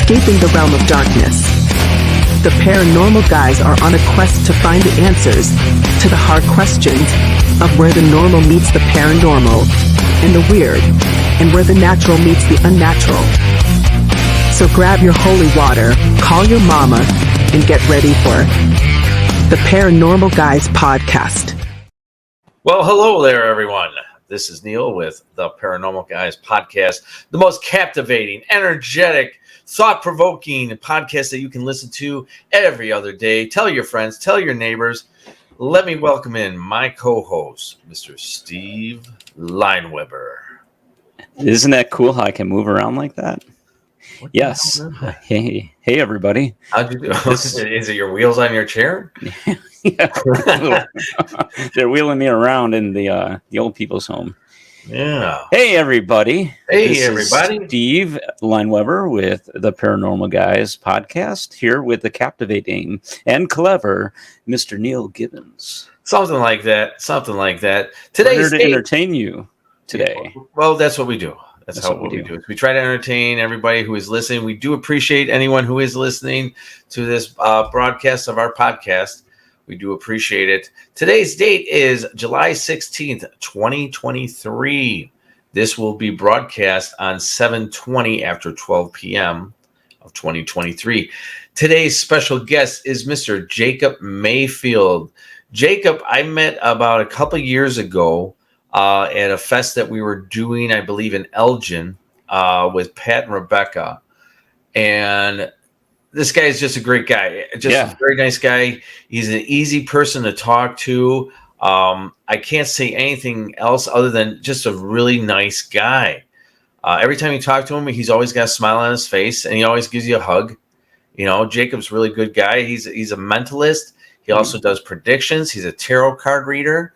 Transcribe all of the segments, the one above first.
escaping the realm of darkness. The paranormal guys are on a quest to find the answers to the hard questions of where the normal meets the paranormal, and the weird, and where the natural meets the unnatural. So grab your holy water, call your mama, and get ready for the Paranormal Guys podcast. Well, hello there, everyone. This is Neal with the Paranormal Guys podcast, the most captivating, energetic, thought-provoking podcast that you can listen to every other day. Tell your friends, tell your neighbors. Let me welcome in my co-host, Mr. Steve Leinweber. Isn't that cool how I can move around like that? Yes. Hey, everybody. How'd you do? Is it your wheels on your chair? Yeah. They're wheeling me around in the old people's home. Yeah. Hey, everybody. Hey, everybody. Steve Leinweber with the Paranormal Guys podcast, here with the captivating and clever Mr. Neal Gibbons. Something like that. Today's here to entertain you today. Yeah, well, that's what we do. That's what we do. We try to entertain everybody who is listening. We do appreciate anyone who is listening to this broadcast of our podcast. We do appreciate it. Today's date is July 16th, 2023. This will be broadcast on 7/20 after 12 p.m. of 2023. Today's special guest is Mr. Jacob Mayfield. Jacob, I met about a couple years ago at a fest that we were doing, I believe, in Elgin with Pat and Rebecca. And this guy is just a great guy, a very nice guy. He's an easy person to talk to. I can't say anything else other than just a really nice guy. Every time you talk to him, he's always got a smile on his face, and he always gives you a hug. You know, Jacob's a really good guy. He's a mentalist. He also does predictions. He's a tarot card reader.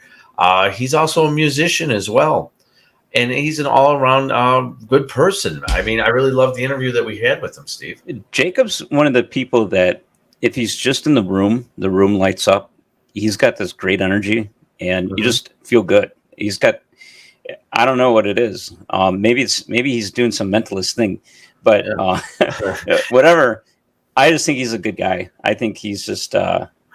He's also a musician as well. And he's an all-around good person. I mean, I really loved the interview that we had with him, Steve. Jacob's one of the people that if he's just in the room lights up. He's got this great energy, and you just feel good. He's got, I don't know what it is. Maybe he's doing some mentalist thing, but whatever. I just think he's a good guy. I think he's just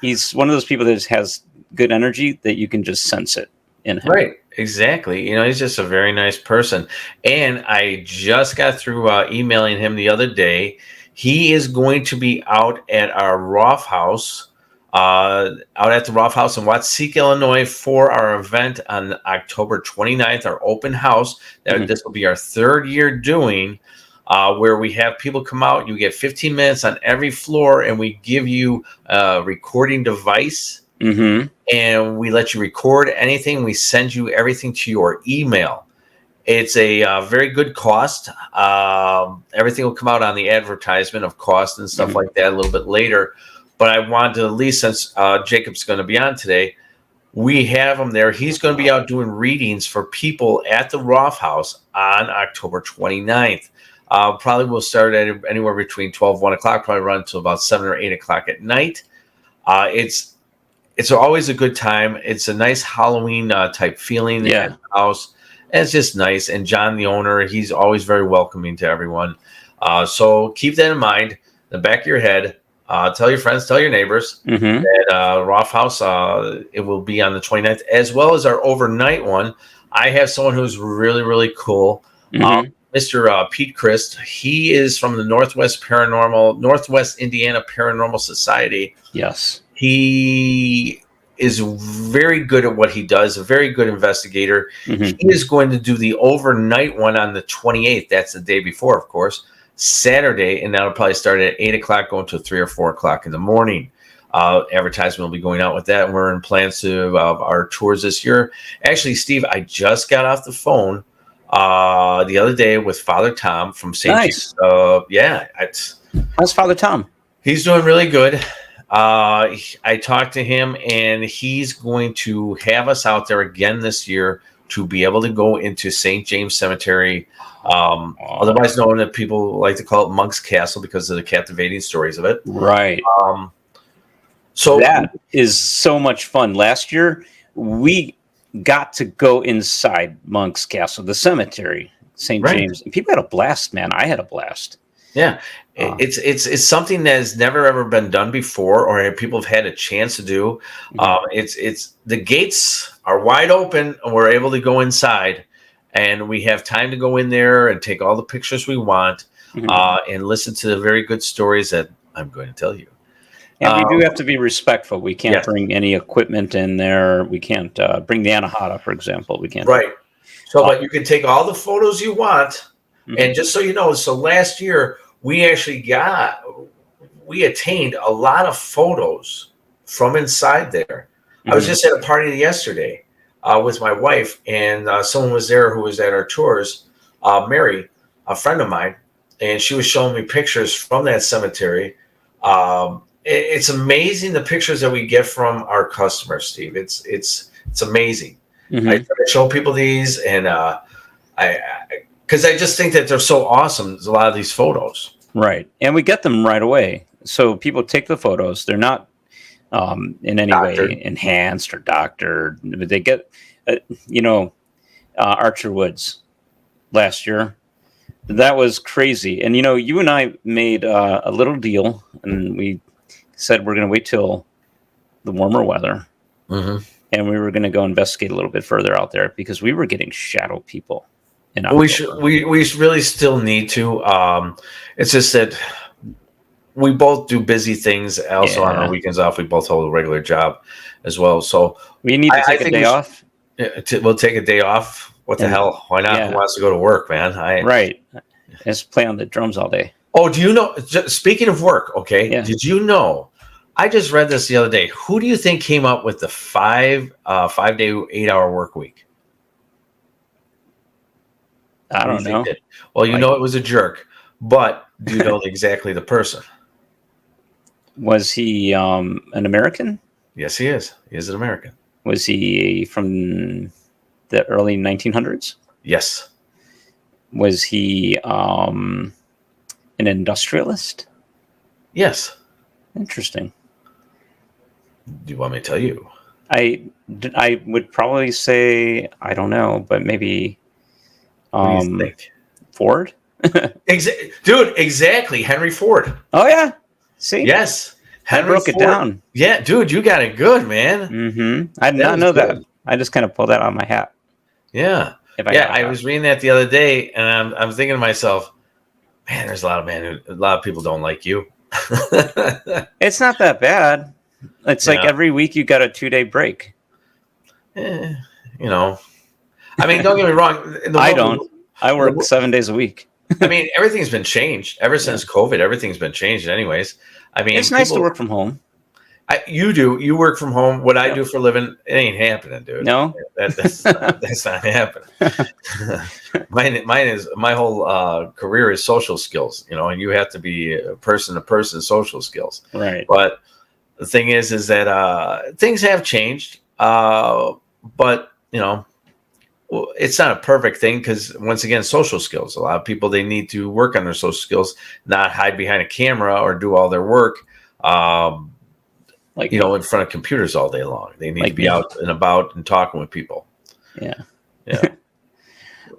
he's one of those people that just has good energy that you can just sense it in him. Right. Exactly. You know, he's just a very nice person. And I just got through emailing him the other day. He is going to be out at our Roth House, out at the Roth House in Watseka, Illinois, for our event on October 29th, our open house. This will be our third year doing, where we have people come out. You get 15 minutes on every floor, and we give you a recording device. And we let you record anything. We send you everything to your email. It's a very good cost. Everything will come out on the advertisement of cost and stuff like that a little bit later. But I wanted to, at least since Jacob's going to be on today, we have him there. He's going to be out doing readings for people at the Roth House on October 29th. Probably we'll start at anywhere between 12, 1 o'clock, probably run until about 7 or 8 o'clock at night. It's always a good time. It's a nice Halloween type feeling at the house. And it's just nice. And John, the owner, he's always very welcoming to everyone. So keep that in mind in the back of your head. Tell your friends, tell your neighbors that Roth House, it will be on the 29th, as well as our overnight one. I have someone who's really, really cool. Mr. Pete Christ. He is from the Northwest Indiana Paranormal Society. Yes. He is very good at what he does, a very good investigator. He is going to do the overnight one on the 28th. That's the day before, of course, Saturday, and that'll probably start at 8 o'clock, going to 3 or 4 o'clock in the morning. Advertisement will be going out with that, and we're in plans to our tours this year. Actually, Steve, I just got off the phone the other day with Father Tom from St. Nice. How's Father Tom? He's doing really good. I talked to him, and he's going to have us out there again this year to be able to go into St. James Cemetery, otherwise known that people like to call it Monk's Castle because of the captivating stories of it. Right. So that is so much fun. Last year, we got to go inside Monk's Castle, the cemetery, St. James. And people had a blast, man. I had a blast. Yeah, it's something that has never ever been done before, or people have had a chance to do. It's the gates are wide open, and we're able to go inside, and we have time to go in there and take all the pictures we want, and listen to the very good stories that I'm going to tell you. And we do have to be respectful. We can't Yes. bring any equipment in there. We can't bring the Anahata, for example. We can't. Right. So, but you can take all the photos you want, and just so you know, so last year we attained a lot of photos from inside there. I was just at a party yesterday with my wife, and someone was there who was at our tours, Mary, a friend of mine, and she was showing me pictures from that cemetery. It's amazing the pictures that we get from our customers, Steve. It's amazing. I try to show people these, and because I just think that they're so awesome. There's a lot of these photos. Right. And we get them right away. So people take the photos. They're not in any way enhanced or doctored. They get, Archer Woods last year. That was crazy. And, you and I made a little deal, and we said we're going to wait till the warmer weather. And we were going to go investigate a little bit further out there because we were getting shadow people. We really still need to. It's just that we both do busy things. Also, on our weekends off, we both hold a regular job as well. So we need to take a day off. We'll take a day off. What the hell? Why not? Who wants to go to work, man? Right. Just play on the drums all day. Oh, do you know? Speaking of work, okay. Yeah. Did you know? I just read this the other day. Who do you think came up with the 5-day, 8-hour work week? I don't know. Well, you know it was a jerk, but do you know exactly the person? Was he an American? Yes, he is. He is an American. Was he from the early 1900s? Yes. Was he an industrialist? Yes. Interesting. Do you want me to tell you? I would probably say, I don't know, but maybe what do you think? Ford? Dude, exactly. Henry Ford. Oh, yeah. See? Yes. I broke it down. Yeah, dude, you got it good, man. I did not know that. I just kind of pulled that out of my hat. Yeah. I was reading that the other day, and I'm thinking to myself, man, there's a lot of people don't like you. It's not that bad. It's like every week you got a 2-day break. I mean, don't get me wrong. I don't. I work 7 days a week. I mean, everything's been changed ever since COVID. Everything's been changed, anyways. I mean, it's nice to work from home. You do. You work from home. What I do for a living, it ain't happening, dude. No, that's not happening. My whole career is social skills, and you have to be person to person social skills. Right. But the thing is that things have changed. But it's not a perfect thing because once again, social skills. A lot of people, they need to work on their social skills, not hide behind a camera or do all their work. In front of computers all day long. They need to be out and about and talking with people. Yeah. You're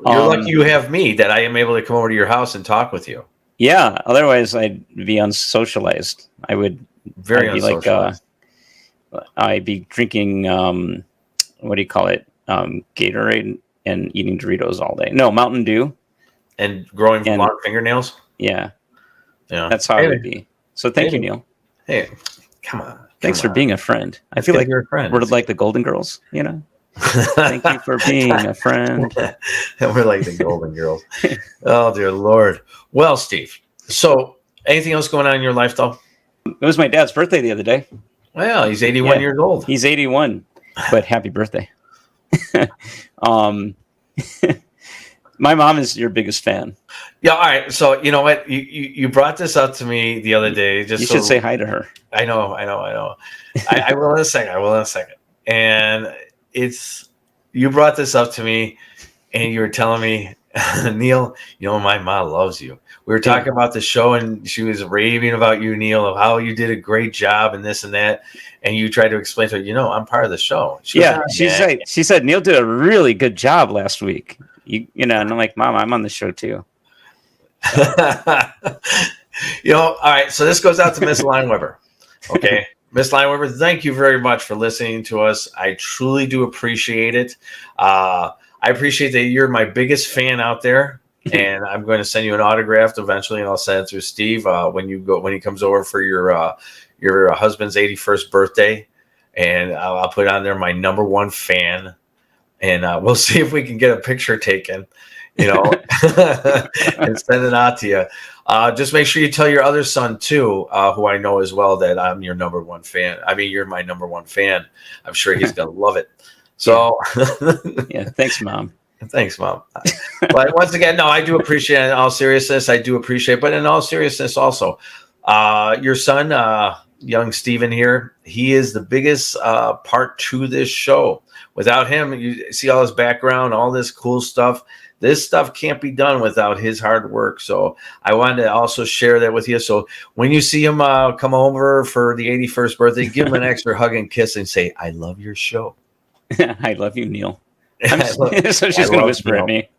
lucky you have me that I am able to come over to your house and talk with you. Yeah. Otherwise, I'd be unsocialized. I'd unsocialized. I'd be drinking, what do you call it? Gatorade and eating Doritos all day. No, Mountain Dew. And growing long fingernails? Yeah. That's how it would be. So thank you, Neal. Hey, come on. Thanks for being a friend. I feel like you're a friend. We're like the Golden Girls, Thank you for being a friend. We're like the Golden Girls. Oh, dear Lord. Well, Steve, so anything else going on in your life, though? It was my dad's birthday the other day. Well, he's 81 years old. He's 81, but happy birthday. My mom is your biggest fan. Yeah, all right. So you know what? You brought this up to me the other day. You should say hi to her. I know. I will in a second. And you brought this up to me, and you were telling me, Neal, my mom loves you. We were talking about the show, and she was raving about you, Neal, of how you did a great job and this and that. And you tried to explain to her, I'm part of the show. She said Neal did a really good job last week. And I'm like, Mom, I'm on the show too. All right. So this goes out to Miss Leinweber. Okay. Miss Leinweber, thank you very much for listening to us. I truly do appreciate it. I appreciate that you're my biggest fan out there. And I'm going to send you an autograph eventually, and I'll send it through Steve when he comes over for your husband's 81st birthday. And I'll put on there my #1 fan, and we'll see if we can get a picture taken, and send it out to you. Just make sure you tell your other son too, who I know as well, that I'm your #1 fan. I mean, you're my #1 fan. I'm sure he's gonna love it. So, yeah. Thanks, Mom. Thanks, Mom. But once again, no, I do appreciate it. In all seriousness, I do appreciate, but in all seriousness, also, your son, young Steven here, he is the biggest part to this show. Without him, you see all his background, all this cool stuff. This stuff can't be done without his hard work. So I wanted to also share that with you. So when you see him come over for the 81st birthday, give him an extra hug and kiss and say, "I love your show." I love you, Neal. So she's going to whisper at me.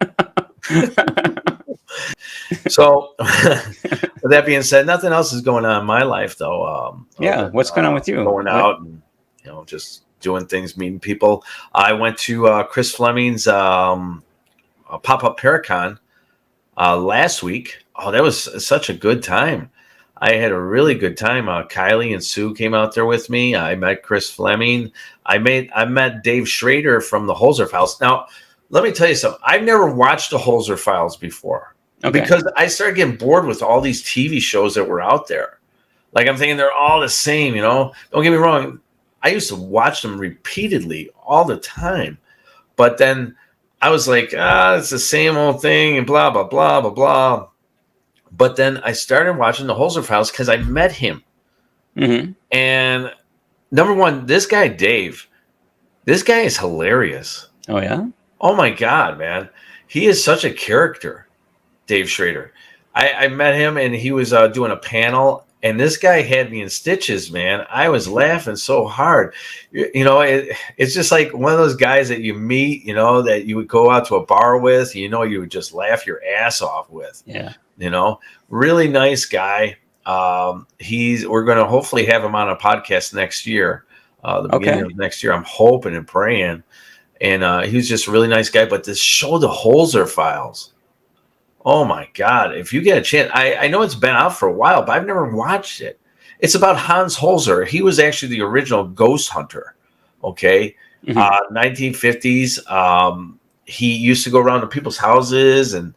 So with that being said, nothing else is going on in my life, though. What's going on with you? Going out and just doing things, meeting people. I went to Chris Fleming's pop-up Paracon last week. Oh, that was such a good time. I had a really good time. Kylie and Sue came out there with me. I met Chris Fleming. I met Dave Schrader from the Holzer Files. Now, let me tell you something. I've never watched the Holzer Files before because I started getting bored with all these TV shows that were out there. Like, I'm thinking they're all the same, Don't get me wrong. I used to watch them repeatedly all the time. But then I was like, it's the same old thing and blah, blah, blah, blah, blah. But then I started watching the Holzer Files because I met him. Mm-hmm. And #1, this guy, Dave, this guy is hilarious. Oh, yeah? Oh, my God, man. He is such a character, Dave Schrader. I met him, and he was doing a panel, and this guy had me in stitches, man. I was laughing so hard. It's just like one of those guys that you meet, that you would go out to a bar with, you would just laugh your ass off with. Yeah. Really nice guy. We're going to hopefully have him on a podcast next year, the beginning of next year. I'm hoping and praying. And he was just a really nice guy. But this show, the Holzer Files, oh my God! If you get a chance, I know it's been out for a while, but I've never watched it. It's about Hans Holzer. He was actually the original ghost hunter. Okay, 1950s. He used to go around to people's houses and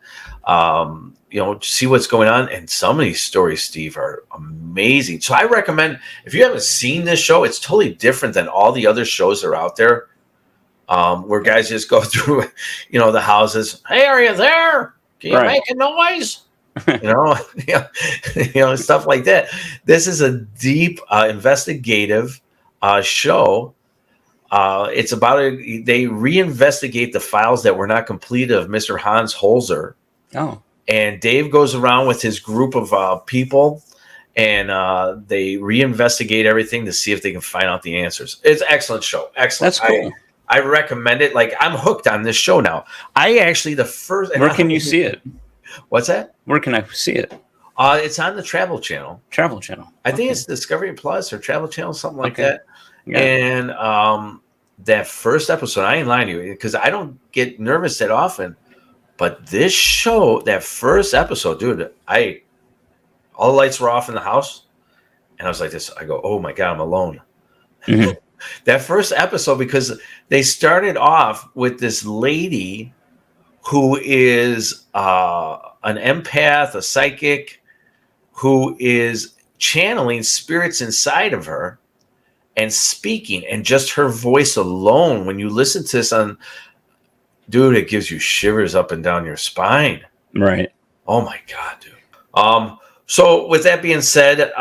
see what's going on. And some of these stories, Steve, are amazing. So I recommend, if you haven't seen this show, it's totally different than all the other shows that are out there, where guys just go through, the houses. Hey, are you there? Can you make a noise? Stuff like that. This is a deep investigative show. It's about they reinvestigate the files that were not completed of Mr. Hans Holzer. Oh. And Dave goes around with his group of people, and they reinvestigate everything to see if they can find out the answers. It's an excellent show. Excellent. That's cool. I recommend it. Like, I'm hooked on this show now. Where can you see it? What's that? Where can I see it? It's on the Travel Channel. Travel Channel. I think it's Discovery Plus or Travel Channel, something like that. Yeah. And that first episode, I ain't lying to you because I don't get nervous that often. But this show, that first episode, dude, all the lights were off in the house. And I was like this. I go, oh, my God, I'm alone. Mm-hmm. That first episode, because they started off with this lady who is an empath, a psychic, who is channeling spirits inside of her and speaking. And just her voice alone, when you listen to this dude, it gives you shivers up and down your spine. Right. Oh, my God, dude. So with that being said,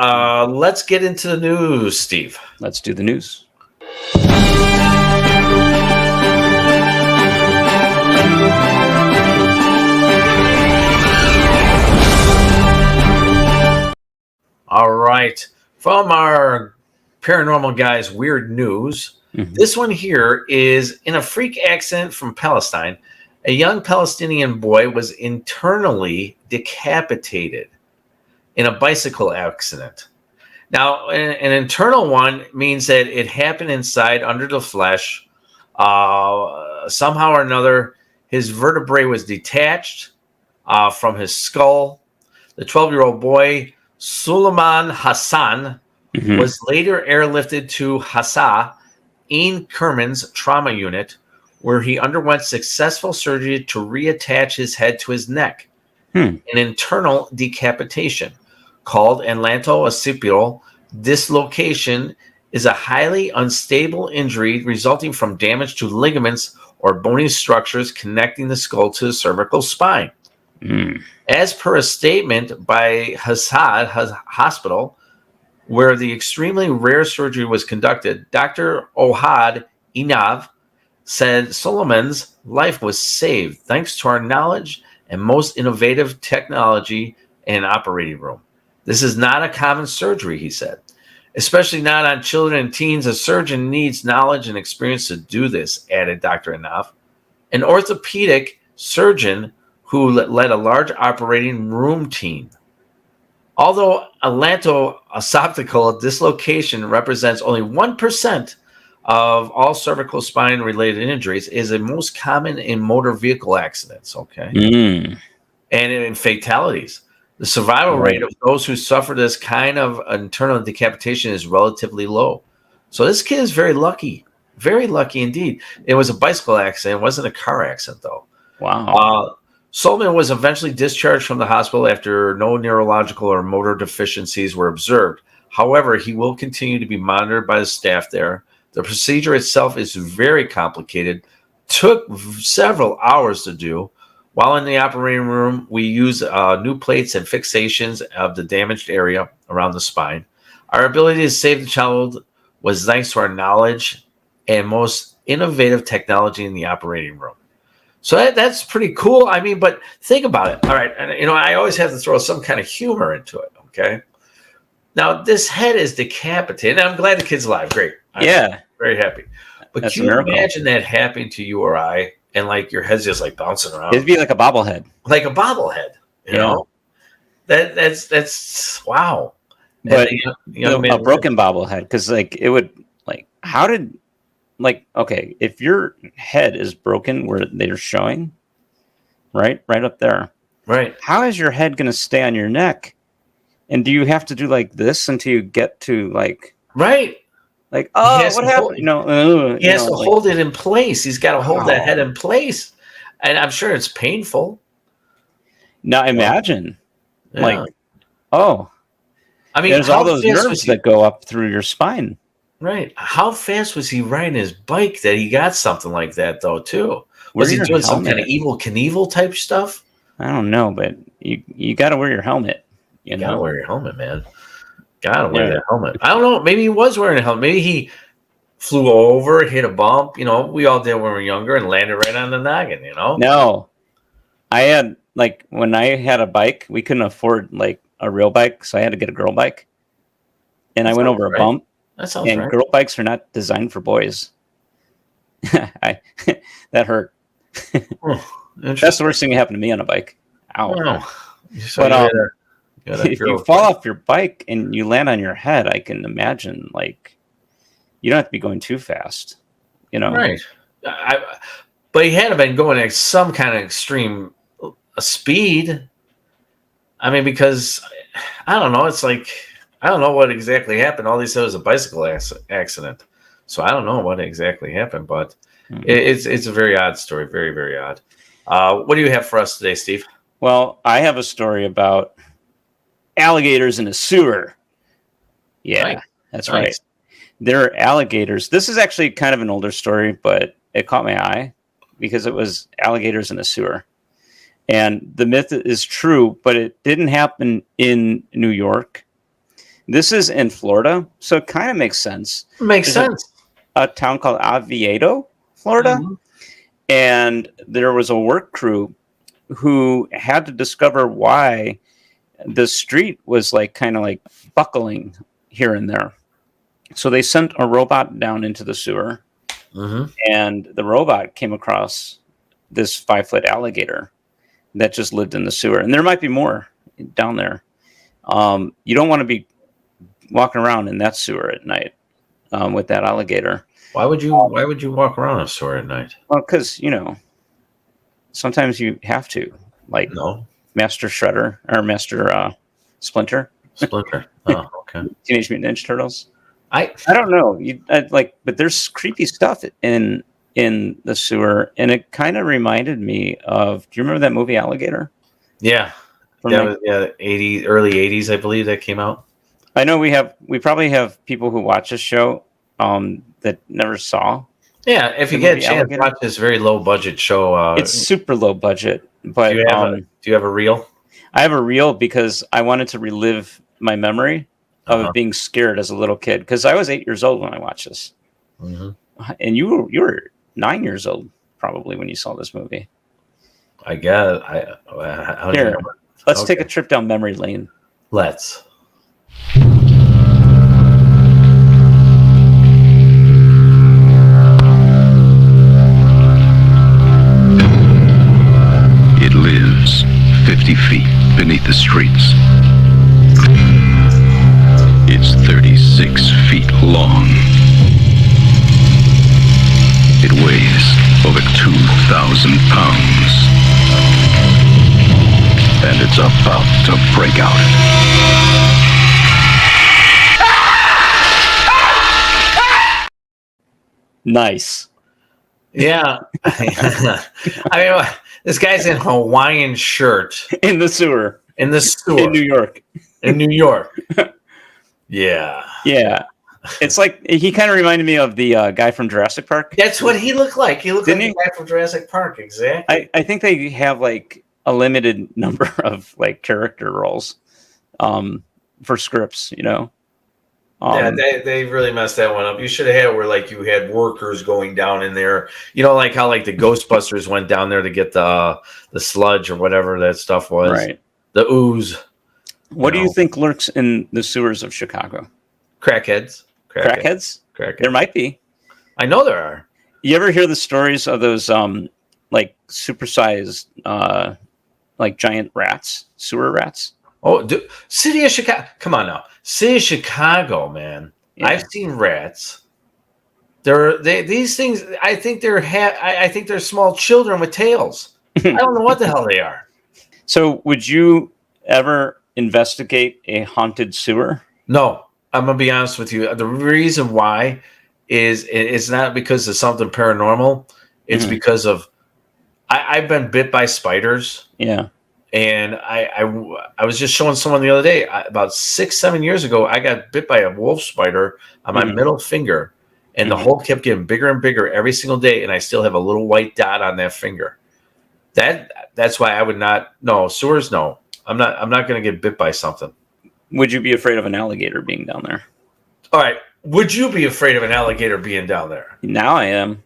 let's get into the news, Steve. Let's do the news. All right. From our Paranormal Guys Weird News, this one here is in a freak accent from Palestine. A young Palestinian boy was internally decapitated in a bicycle accident. Now, an internal one means that it happened inside, under the flesh. Somehow or another, his vertebrae was detached from his skull. The 12-year-old boy, Suleiman Hassan, was later airlifted to Hassa, Ein Kerman's trauma unit, where he underwent successful surgery to reattach his head to his neck. An internal decapitation called atlanto-occipital dislocation is a highly unstable injury resulting from damage to ligaments or bony structures connecting the skull to the cervical spine. As per a statement by Hassad Hospital, where the extremely rare surgery was conducted, Dr. Ohad Inav said Suleiman's life was saved thanks to our knowledge and most innovative technology in an operating room. This is not a common surgery, he said, especially not on children and teens. A surgeon needs knowledge and experience to do this, added Dr. Inav. An orthopedic surgeon who led a large operating room team. Although atlanto-occipital dislocation represents only 1% of all cervical spine-related injuries, is the most common in motor vehicle accidents, and in fatalities. The survival rate of those who suffer this kind of internal decapitation is relatively low. So this kid is very lucky indeed. It was a bicycle accident. It wasn't a car accident, though. Wow. Solomon was eventually discharged from the hospital after no neurological or motor deficiencies were observed. However, he will continue to be monitored by the staff there. The procedure itself is very complicated, took several hours to do. While in the operating room, we use new plates and fixations of the damaged area around the spine. Our ability to save the child was thanks to our knowledge and most innovative technology in the operating room. So that's pretty cool. I mean, but think about it. All right. And, I always have to throw some kind of humor into it. Okay. Now, this head is decapitated. And I'm glad the kid's alive. Great. I'm very happy. But That's can you imagine that happening to you or I? And like your head's just like bouncing around. It'd be like a bobblehead. Like a bobblehead. You know? That's wow. But a broken bobblehead, because like it would how did if your head is broken where they're showing, right up there, right? How is your head going to stay on your neck? And do you have to do like this until you get to right? What happened? He has to hold it in place. He's got to hold that head in place, and I'm sure it's painful. Now imagine, I mean, there's all those nerves that go up through your spine. Right. How fast was he riding his bike that he got something like that, though, too? Was he doing some kind of Evel Knievel type stuff? I don't know, but you got to wear your helmet. You got to wear your helmet, man. Got to wear that helmet. I don't know. Maybe he was wearing a helmet. Maybe he flew over, hit a bump. We all did when we were younger and landed right on the noggin, No. I had, when I had a bike, we couldn't afford, a real bike, so I had to get a girl bike. And I went over a bump. That sounds right. Girl bikes are not designed for boys. That hurt. That's the worst thing that happened to me on a bike. Ow. Oh. So but if you fall off your bike and you land on your head, I can imagine you don't have to be going too fast. Right. But he had to been going at some kind of extreme speed. I mean, because I don't know. It's I don't know what exactly happened. All they said was a bicycle accident. So I don't know what exactly happened, but it's a very odd story. Very, very odd. What do you have for us today, Steve? Well, I have a story about alligators in a sewer. Yeah, right. That's right. There are alligators. This is actually kind of an older story, but it caught my eye because it was alligators in a sewer. And the myth is true, but it didn't happen in New York. This is in Florida, so it kind of makes sense. Makes sense. A town called Oviedo, Florida. Mm-hmm. And there was a work crew who had to discover why the street was kind of buckling here and there. So they sent a robot down into the sewer, and the robot came across this 5-foot alligator that just lived in the sewer, and there might be more down there. You don't want to be walking around in that sewer at night with that alligator. Why would you walk around a sewer at night? Well, because sometimes you have to, like Master Shredder or Master Splinter. Splinter. Oh, okay. Teenage Mutant Ninja Turtles. I don't know. But there's creepy stuff in the sewer, and it kind of reminded me of. Do you remember that movie Alligator? Yeah. Early 80s, I believe that came out. I know we probably have people who watch this show that never saw. Yeah, if you get a chance, watch this very low budget show. It's super low budget, but do you have a reel? I have a reel because I wanted to relive my memory of being scared as a little kid, because I was 8 years old when I watched this, and you were 9 years old probably when you saw this movie. I guess. Here, let's take a trip down memory lane. Let's. It lives 50 feet beneath the streets. It's 36 feet long. It weighs over 2,000 pounds. And it's about to break out. Nice. Yeah. I mean, this guy's in a Hawaiian shirt. In the sewer. In New York. In New York. Yeah. Yeah. It's like, he kind of reminded me of the guy from Jurassic Park. That's what he looked like. He looked like the guy from Jurassic Park, exactly. I think they have like a limited number of like character roles for scripts, Yeah, they really messed that one up. You should have had where like you had workers going down in there. Like how like the Ghostbusters went down there to get the sludge or whatever that stuff was. Right. The ooze. What do you think lurks in the sewers of Chicago? Crackheads. Crackheads? There might be. I know there are. You ever hear the stories of those like supersized like giant rats, sewer rats? Oh, City of Chicago. Come on now. City of Chicago, man. Yeah. I've seen rats. These things, I think they're small children with tails. I don't know what the hell they are. So would you ever investigate a haunted sewer? No, I'm going to be honest with you. The reason why is it's not because of something paranormal. It's because of I've been bit by spiders. Yeah. And I was just showing someone the other day, about 6-7 years ago, I got bit by a wolf spider on my middle finger, and the hole kept getting bigger and bigger every single day, and I still have a little white dot on that finger. That's why I would not. No, sewers, no. I'm not going to get bit by something. Would you be afraid of an alligator being down there? All right. Would you be afraid of an alligator being down there? Now I am.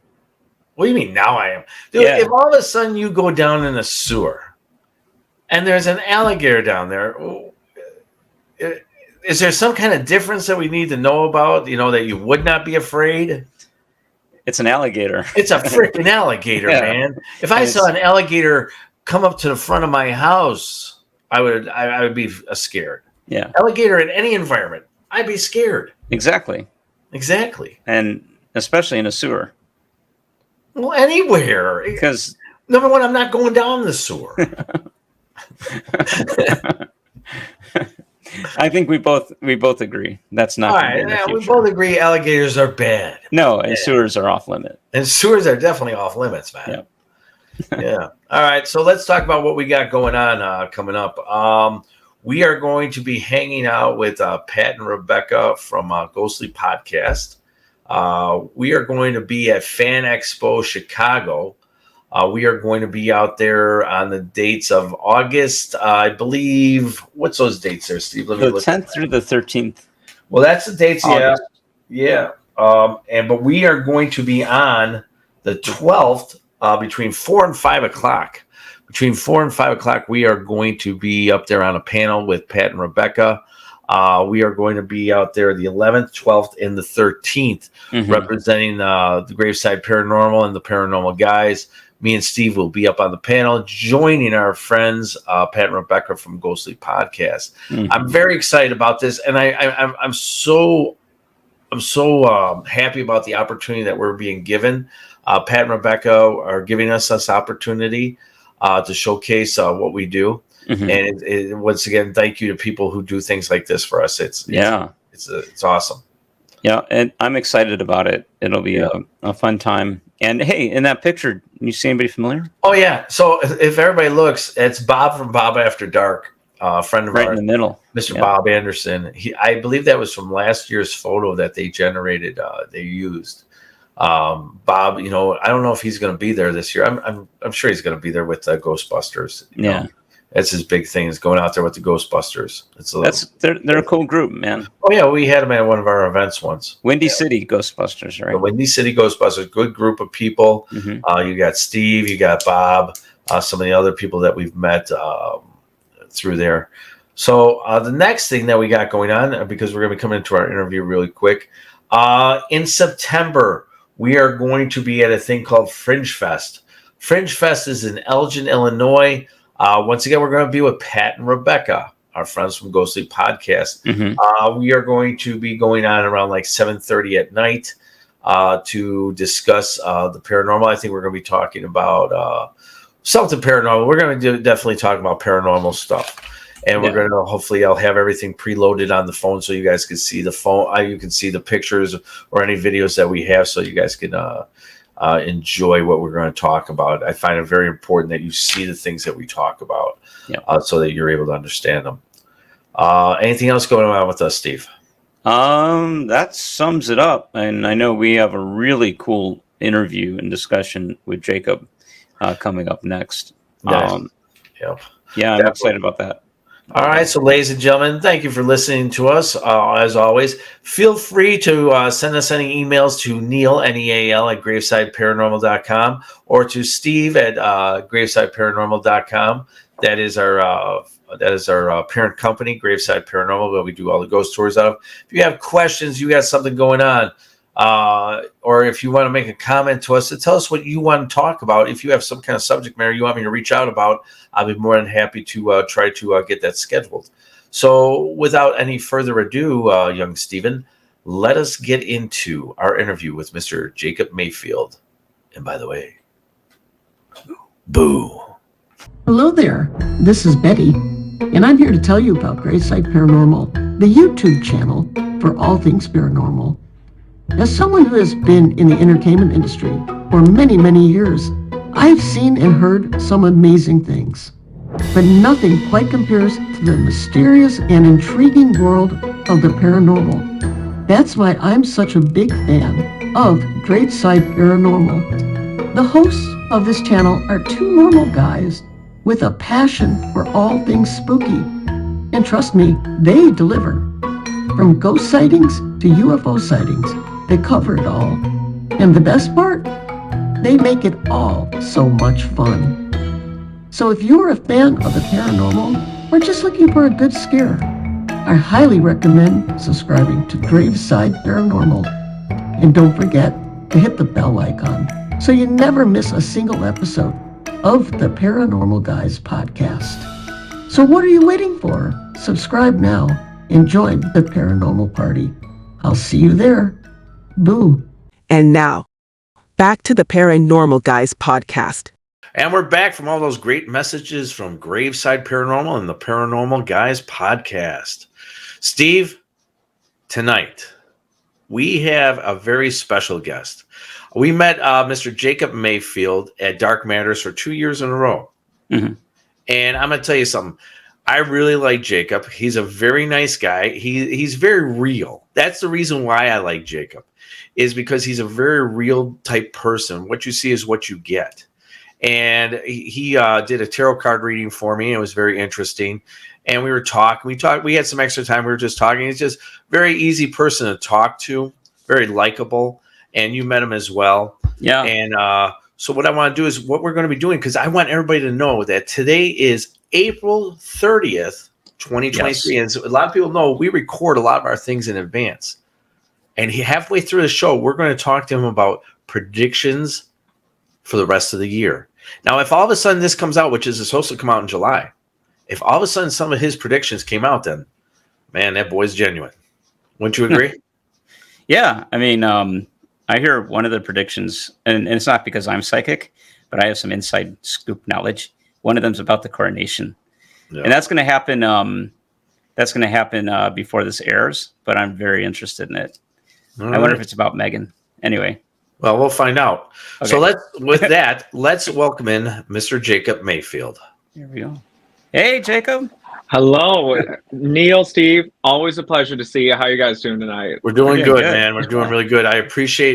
What do you mean now I am? Dude, if all of a sudden you go down in a sewer and there's an alligator down there, is there some kind of difference that we need to know about, that you would not be afraid? It's an alligator. It's a freaking alligator, man. If I saw an alligator come up to the front of my house, I would be scared. Yeah. Alligator in any environment, I'd be scared. Exactly. And especially in a sewer. Well, anywhere. Because number one, I'm not going down the sewer. I think we both agree that's not. All right, we both agree alligators are bad. No, and sewers are off limit. And sewers are definitely off limits, man. Yep. Yeah. All right, so let's talk about what we got going on coming up. We are going to be hanging out with Pat and Rebecca from Ghostly Podcast. We are going to be at Fan Expo Chicago. We are going to be out there on the dates of August, I believe. What's those dates there, Steve? The 10th through the 13th. Well, that's the dates, August. Yeah. But we are going to be on the 12th between 4 and 5 o'clock. Between 4 and 5 o'clock, we are going to be up there on a panel with Pat and Rebecca. We are going to be out there the 11th, 12th, and the 13th, representing the Graveside Paranormal and the Paranormal Guys. me and Steve will be up on the panel, joining our friends Pat and Rebecca from Ghostly Podcast. Mm-hmm. I'm very excited about this, and I'm so happy about the opportunity that we're being given. Pat and Rebecca are giving us this opportunity to showcase what we do. Mm-hmm. And once again, thank you to people who do things like this for us. It's awesome. Yeah, and I'm excited about it. It'll be a fun time. And hey, in that picture, you see anybody familiar? Oh yeah. So if everybody looks, it's Bob from Bob After Dark, friend of ours, right in the middle, Mr. Bob Anderson. I believe that was from last year's photo that they generated. They used Bob. You know, I don't know if he's going to be there this year. I'm sure he's going to be there with Ghostbusters. You know? That's his big thing, is going out there with the Ghostbusters. They're a cool group, man. Oh yeah, we had them at one of our events once. Windy City Ghostbusters, right? The Windy City Ghostbusters, good group of people. Mm-hmm. You got Steve, you got Bob, some of the other people that we've met through there. So the next thing that we got going on, because we're going to be coming into our interview really quick, in September we are going to be at a thing called Fringe Fest. Fringe Fest is in Elgin, Illinois. Once again, we're going to be with Pat and Rebecca, our friends from Ghostly Podcast. Mm-hmm. We are going to be going on around like 7:30 at night to discuss the paranormal. I think we're going to be talking about something paranormal. We're going to definitely talk about paranormal stuff. And we're going to, hopefully, I'll have everything preloaded on the phone so you guys can see the phone. You can see the pictures or any videos that we have, so you guys can enjoy what we're going to talk about. I find it very important that you see the things that we talk about, so that you're able to understand them. Anything else going on with us, Steve? That sums it up. And I know we have a really cool interview and discussion with Jacob coming up next. Yeah, I'm excited about that. All right, so ladies and gentlemen, thank you for listening to us. As always, feel free to send us any emails to Neal, Neal, at gravesideparanormal.com, or to Steve at gravesideparanormal.com. That is our parent company, Graveside Paranormal, where we do all the ghost tours out of. If you have questions, you got something going on, or if you want to make a comment to us, to tell us what you want to talk about. If you have some kind of subject matter you want me to reach out about, I'll be more than happy to try to get that scheduled. So without any further ado, young Stephen, let us get into our interview with Mr. Jacob Mayfield. And by the way, boo. Hello there, this is Betty, and I'm here to tell you about Graveside Paranormal, the YouTube channel for all things paranormal. As someone who has been in the entertainment industry for many, many years, I've seen and heard some amazing things. But nothing quite compares to the mysterious and intriguing world of the paranormal. That's why I'm such a big fan of Graveside Paranormal. The hosts of this channel are two normal guys with a passion for all things spooky. And trust me, they deliver. From ghost sightings to UFO sightings, they cover it all. And the best part? They make it all so much fun. So if you're a fan of the paranormal or just looking for a good scare, I highly recommend subscribing to Graveside Paranormal. And don't forget to hit the bell icon so you never miss a single episode of the Paranormal Guys podcast. So what are you waiting for? Subscribe now and join the paranormal party. I'll see you there. Boo. And now, back to the Paranormal Guys podcast. And we're back from all those great messages from Graveside Paranormal and the Paranormal Guys podcast. Steve, tonight we have a very special guest. We met Mr. Jacob Mayfield at Dark Matters for 2 years in a row. Mm-hmm. And I'm going to tell you something. I really like Jacob. He's a very nice guy. He's very real. That's the reason why I like Jacob, is because he's a very real type person. What you see is what you get. And he did a tarot card reading for me. It was very interesting. And we were talking. We had some extra time. We were just talking. He's just a very easy person to talk to, very likable. And you met him as well. Yeah. And so what I want to do is what we're going to be doing, because I want everybody to know that today is April 30th, 2023. Yes. And a lot of people know we record a lot of our things in advance. And halfway through the show, we're going to talk to him about predictions for the rest of the year. Now, if all of a sudden this comes out, which is supposed to come out in July, if all of a sudden some of his predictions came out, then man, that boy's genuine. Wouldn't you agree? Yeah, I mean, I hear one of the predictions, and it's not because I'm psychic, but I have some inside scoop knowledge. One of them's about the coronation, and that's going to happen. That's going to happen before this airs, but I'm very interested in it. I wonder if it's about Meghan. Anyway, well, we'll find out. Okay. So let's welcome in Mr. Jacob Mayfield. Here we go. Hey, Jacob. Hello, Neal, Steve. Always a pleasure to see you. How you guys doing tonight? We're doing good, man. We're doing really good.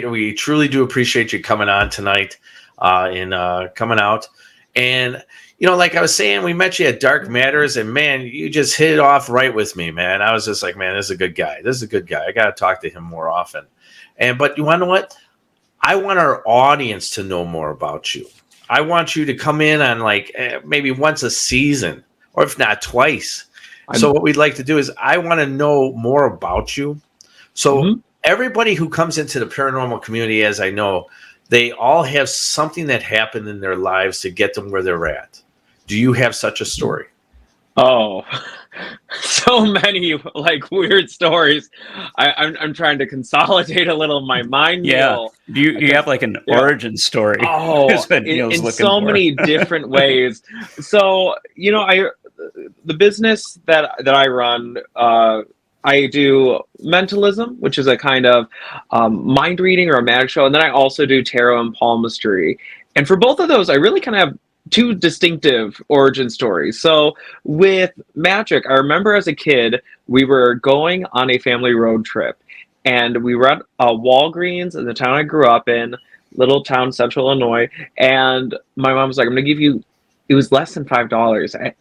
We truly do appreciate you coming on tonight and coming out. And, you know, like I was saying, we met you at Dark Matters, and, man, you just hit it off right with me, man. I was just like, man, this is a good guy. This is a good guy. I got to talk to him more often. But you want to know what? I want our audience to know more about you. I want you to come in on like maybe once a season, or if not twice. So what we'd like to do is I want to know more about you. So everybody who comes into the paranormal community, as I know, they all have something that happened in their lives to get them where they're at. Do you have such a story? Oh, so many like weird stories. I'm trying to consolidate a little in my mind. Yeah, you have like an origin story. Oh, in so many different ways. So you know, the business that I run, I do mentalism, which is a kind of mind reading or a magic show, and then I also do tarot and palmistry. And for both of those, I really kind of have two distinctive origin stories. So with magic, I remember as a kid, we were going on a family road trip, and we were at Walgreens in the town I grew up in, little town, central Illinois. And my mom was like, I'm going to give you, it was less than $5.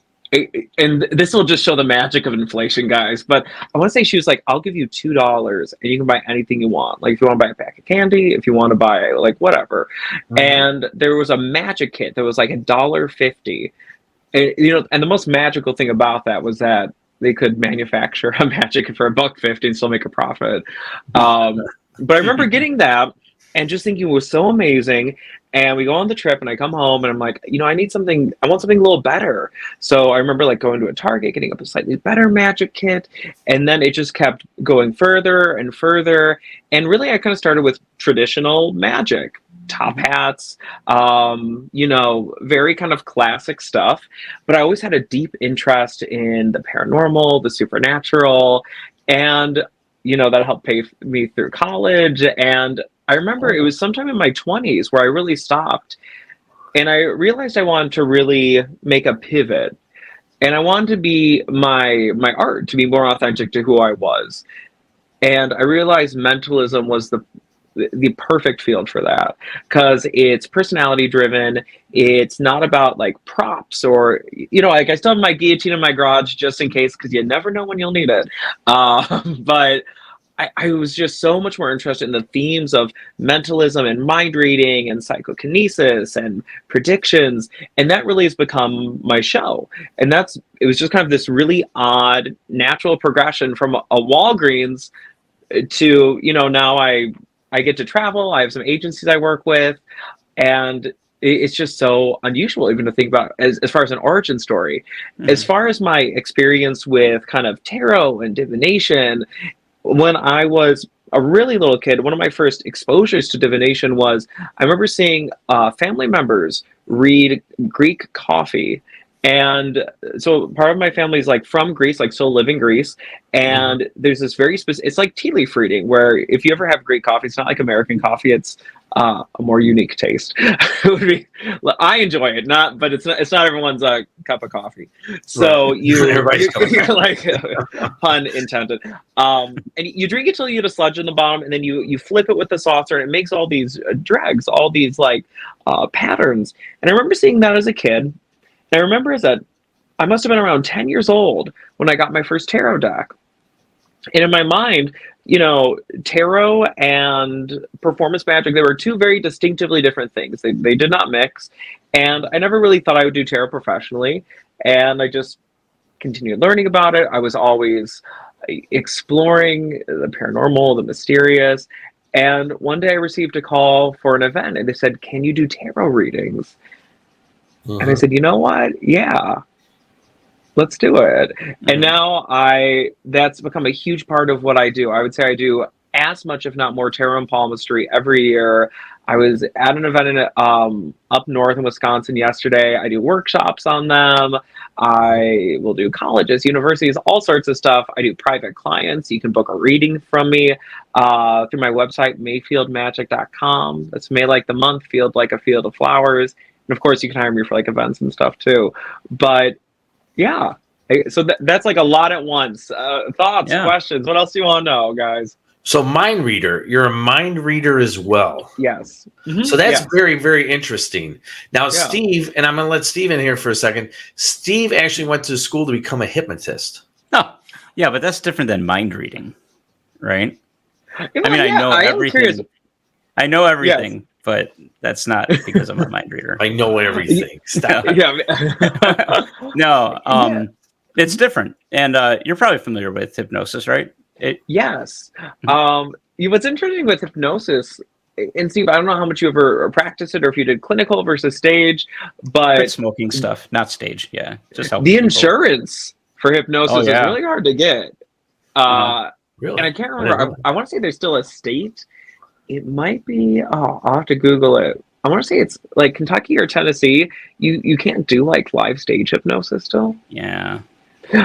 And this will just show the magic of inflation, guys. But I want to say she was like, I'll give you $2 and you can buy anything you want. Like if you want to buy a pack of candy, if you want to buy like whatever. And there was a magic kit that was like $1.50. And, you know, and the most magical thing about that was that they could manufacture a magic for $1.50 and still make a profit. But I remember getting that and just thinking it was so amazing. And we go on the trip and I come home and I'm like, you know, I want something a little better. So I remember like going to a Target, getting up a slightly better magic kit. And then it just kept going further and further. And really, I kind of started with traditional magic, top hats, you know, very kind of classic stuff. But I always had a deep interest in the paranormal, the supernatural. And, you know, that helped pay me through college. And I remember it was sometime in my 20s where I really stopped, and I realized I wanted to really make a pivot, and I wanted to be my art to be more authentic to who I was. And I realized mentalism was the perfect field for that, because it's personality driven. It's not about like props or, you know, like I still have my guillotine in my garage just in case, because you never know when you'll need it. But I was just so much more interested in the themes of mentalism and mind reading and psychokinesis and predictions. And that really has become my show. And it was just kind of this really odd natural progression from a Walgreens to, you know, now I get to travel. I have some agencies I work with, and it's just so unusual even to think about as far as an origin story. As far as my experience with kind of tarot and divination, when I was a really little kid, one of my first exposures to divination was I remember seeing family members read Greek coffee. And so part of my family is like from Greece, like still live in Greece. And there's this very specific, it's like tea leaf reading, where if you ever have Greek coffee, it's not like American coffee. It's a more unique taste. I enjoy it, but it's not everyone's cup of coffee. So you're like pun intended. And you drink it till you get a sludge in the bottom, and then you flip it with the saucer, and it makes all these dregs, all these like patterns. And I remember seeing that as a kid. And I remember I must have been around 10 years old when I got my first tarot deck. And in my mind, you know, tarot and performance magic, they were two very distinctively different things. They did not mix. And I never really thought I would do tarot professionally. And I just continued learning about it. I was always exploring the paranormal, the mysterious. And one day I received a call for an event, and they said, "Can you do tarot readings?" And I said, you know what? Yeah, let's do it. And now that's become a huge part of what I do. I would say I do as much, if not more, tarot and palmistry every year. I was at an event in up north in Wisconsin yesterday. I do workshops on them. I will do colleges, universities, all sorts of stuff. I do private clients. You can book a reading from me through my website, mayfieldmagic.com. That's May like the month, field like a field of flowers. And of course, you can hire me for like events and stuff too. But yeah, so that's like a lot at once. Thoughts, questions. What else do you want to know, guys? So mind reader, you're a mind reader as well. Yes. So that's very, very interesting. Now, Steve, and I'm going to let Steve in here for a second. Steve actually went to school to become a hypnotist. Oh, yeah, but that's different than mind reading, right? I mean, I know everything. I know everything, but that's not because I'm a mind reader. I know everything. Stop. No, it's different. And you're probably familiar with hypnosis, right? Yes. What's interesting with hypnosis, and Steve, I don't know how much you ever practiced it or if you did clinical versus stage, but smoking stuff, not stage. Yeah. Just the insurance for hypnosis is really hard to get. Really? And I can't remember. I want to say there's still a state. It might be, I'll have to Google it. I want to say it's like Kentucky or Tennessee. You can't do like live stage hypnosis still. Yeah.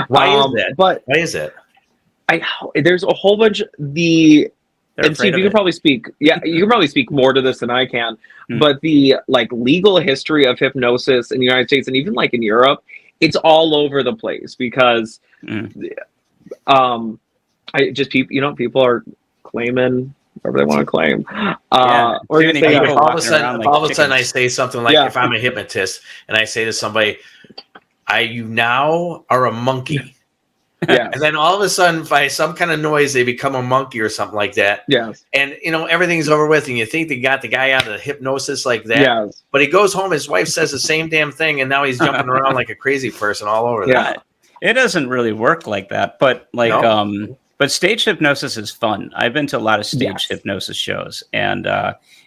Why is that? But why is that? There's a whole bunch and Steve, you can probably speak. Yeah, you can probably speak more to this than I can. But the like legal history of hypnosis in the United States and even like in Europe, it's all over the place because, people are claiming whatever they want to claim. Or all of a sudden, I say something like, if I'm a hypnotist and I say to somebody, "You now are a monkey." And then all of a sudden, by some kind of noise, they become a monkey or something like that. Yes. And, everything's over with. And you think they got the guy out of the hypnosis like that. Yes. But he goes home, his wife says the same damn thing. And now he's jumping around like a crazy person all over that. It doesn't really work like that. But but stage hypnosis is fun. I've been to a lot of stage hypnosis shows. And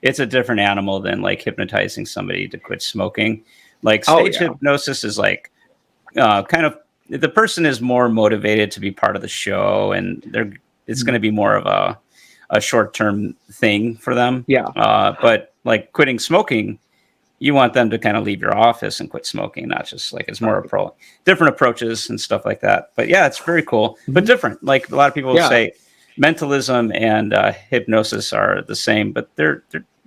it's a different animal than like hypnotizing somebody to quit smoking. Like stage hypnosis is like kind of, the person is more motivated to be part of the show, and it's going to be more of a short-term thing for them. Yeah. But like quitting smoking, you want them to kind of leave your office and quit smoking, not just like it's more different approaches and stuff like that. But yeah, it's very cool, but different. Like a lot of people will say mentalism and hypnosis are the same, but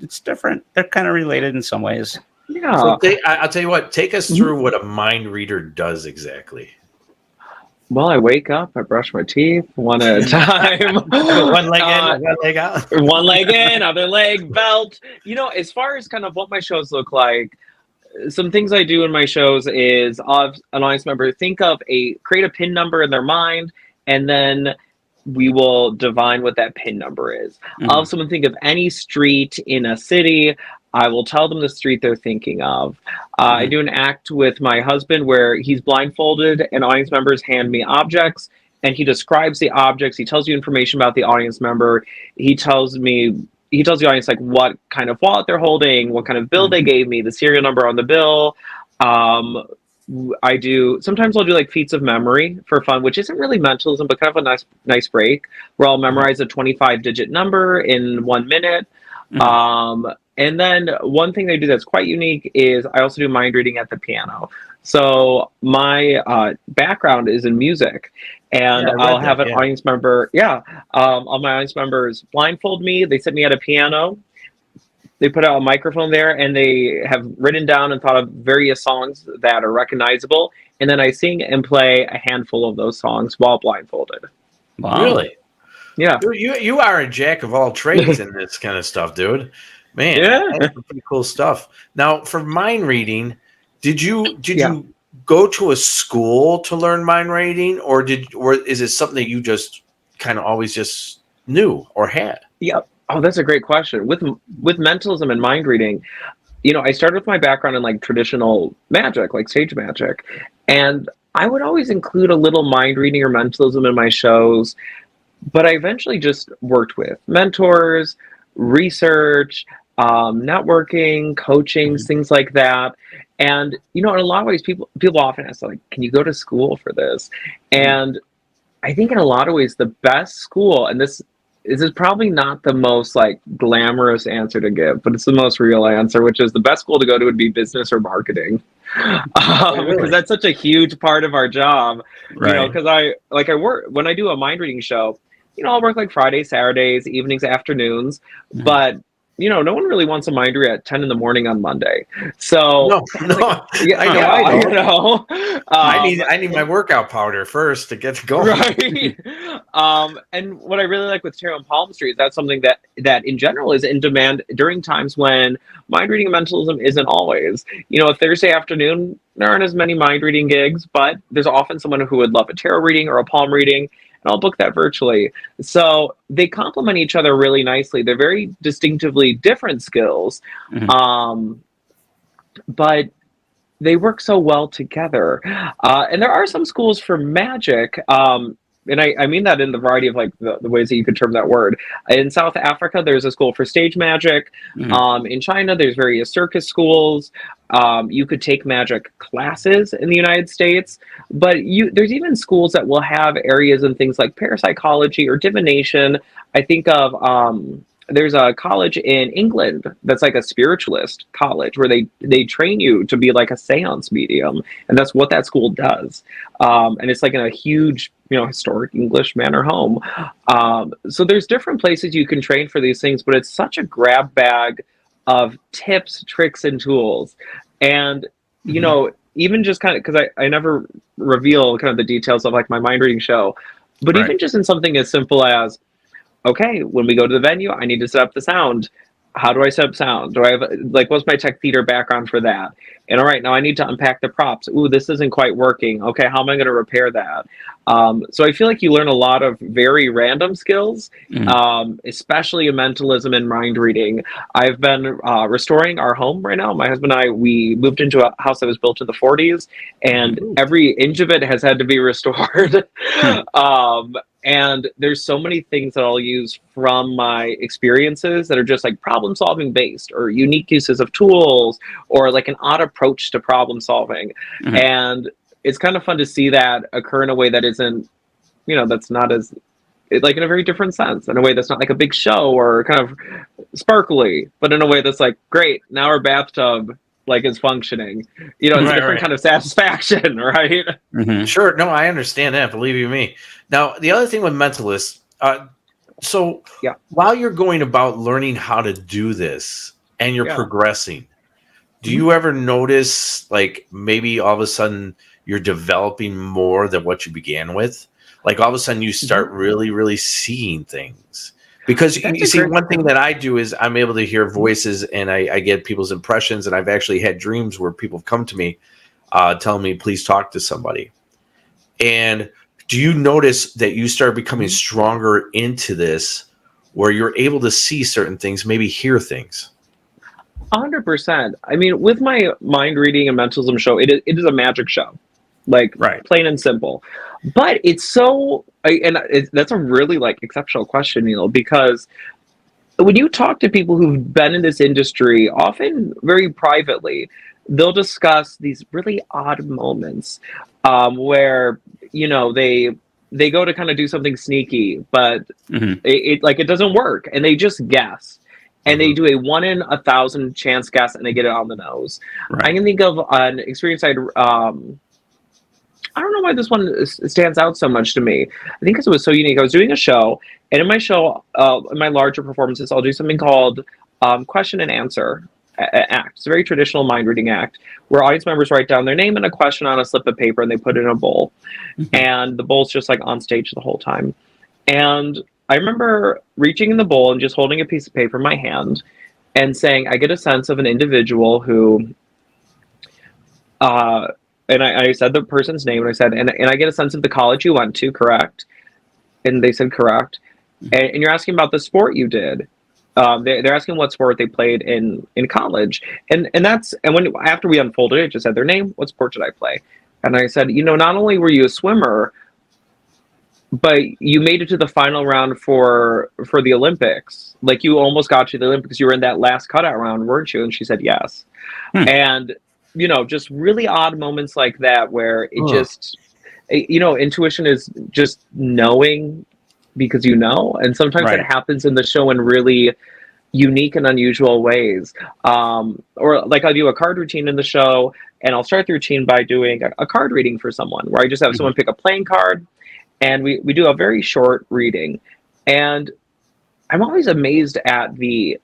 it's different. They're kind of related in some ways. Yeah. So I'll tell you what, take us through what a mind reader does exactly. Well, I wake up, I brush my teeth one at a time. One leg in, one leg out. One leg in, other leg, belt. As far as kind of what my shows look like, some things I do in my shows is an audience member create a PIN number in their mind, and then we will divine what that PIN number is. I'll have someone think of any street in a city. I will tell them the street they're thinking of. I do an act with my husband where he's blindfolded and audience members hand me objects and he describes the objects. He tells you information about the audience member. He tells the audience like what kind of wallet they're holding, what kind of bill they gave me, the serial number on the bill. Sometimes I'll do like feats of memory for fun, which isn't really mentalism, but kind of a nice break where I'll memorize a 25-digit number in 1 minute. And then one thing they do that's quite unique is I also do mind reading at the piano. So my background is in music, and I'll have an audience member. All my audience members blindfold me. They sit me at a piano. They put out a microphone there, and they have written down and thought of various songs that are recognizable. And then I sing and play a handful of those songs while blindfolded. Wow. Really? Yeah. You are a jack of all trades in this kind of stuff, dude. Man, that's pretty cool stuff. Now, for mind reading, did you go to a school to learn mind reading, or is it something that you just kind of always just knew or had? Yep. Oh, that's a great question. With mentalism and mind reading, I started with my background in like traditional magic, like stage magic, and I would always include a little mind reading or mentalism in my shows, but I eventually just worked with mentors, research, networking, coaching, things like that. And, in a lot of ways, people often ask, like, can you go to school for this? And I think in a lot of ways, the best school, and this is probably not the most like glamorous answer to give, but it's the most real answer, which is the best school to go to would be business or marketing. Because that's such a huge part of our job, because I work, when I do a mind reading show, I'll work like Fridays, Saturdays, evenings, afternoons, but no one really wants a mind read at 10 in the morning on Monday. So I know. I need my workout powder first to get going. Right. And what I really like with tarot and palmistry is that's something that in general is in demand during times when mind reading and mentalism isn't always. A Thursday afternoon, there aren't as many mind reading gigs, but there's often someone who would love a tarot reading or a palm reading, and I'll book that virtually. So they complement each other really nicely. They're very distinctively different skills, but they work so well together. And there are some schools for magic, and I mean that in the variety of like the ways that you could term that word. In South Africa, there's a school for stage magic. In China, there's various circus schools. You could take magic classes in the United States, but there's even schools that will have areas in things like parapsychology or divination. I think of there's a college in England that's like a spiritualist college where they train you to be like a seance medium, and that's what that school does. And it's like in a huge, historic English manor home. So there's different places you can train for these things, but it's such a grab bag of tips, tricks, and tools. And, even just kind of, because I never reveal kind of the details of like my mind reading show, but even just in something as simple as, okay, when we go to the venue, I need to set up the sound. How do I set up sound? Do I have, like, what's my tech theater background for that? And all right, now I need to unpack the props. Ooh, this isn't quite working. Okay, how am I going to repair that? So I feel like you learn a lot of very random skills, especially in mentalism and mind reading. I've been restoring our home right now. My husband and I, we moved into a house that was built in the 40s, and every inch of it has had to be restored. And there's so many things that I'll use from my experiences that are just like problem solving based or unique uses of tools or like an odd approach to problem solving. And it's kind of fun to see that occur in a way that isn't, that's not as, like in a very different sense, in a way that's not like a big show or kind of sparkly, but in a way that's like, great, now our bathtub like is functioning, it's a different kind of satisfaction, right? Sure. No, I understand that. Believe you me. Now, the other thing with mentalists, while you're going about learning how to do this and you're progressing, do you ever notice like maybe all of a sudden you're developing more than what you began with? Like all of a sudden you start really, really seeing things. Because you see, one thing that I do is I'm able to hear voices and I get people's impressions. And I've actually had dreams where people have come to me telling me, please talk to somebody. And do you notice that you start becoming stronger into this where you're able to see certain things, maybe hear things? 100%. I mean, with my mind reading and mentalism show, it is a magic show. Like, plain and simple. But it's so, that's a really like exceptional question, Neal, because when you talk to people who've been in this industry, often very privately, they'll discuss these really odd moments where, they go to kind of do something sneaky, but it doesn't work, and they just guess. And they do a 1 in 1,000 chance guess, and they get it on the nose. I can think of an experience I don't know why this one stands out so much to me. I think because it was so unique. I was doing a show, and in my show, in my larger performances, I'll do something called question and answer act. It's a very traditional mind reading act where audience members write down their name and a question on a slip of paper, and they put it in a bowl. And the bowl's just like on stage the whole time. And I remember reaching in the bowl and just holding a piece of paper in my hand and saying, I get a sense of an individual who... And I said the person's name, and I said, and I get a sense of the college you went to, correct? And they said, correct. And you're asking about the sport you did. They're asking what sport they played in college. And when after we unfolded it, just said their name, what sport did I play? And I said, not only were you a swimmer, but you made it to the final round for the Olympics. Like you almost got to the Olympics. You were in that last cutout round, weren't you? And she said, yes. And just really odd moments like that where it just, intuition is just knowing because and sometimes it happens in the show in really unique and unusual ways. Or like I'll do a card routine in the show, and I'll start the routine by doing a card reading for someone where I just have someone pick a playing card, and we do a very short reading. And I'm always amazed at the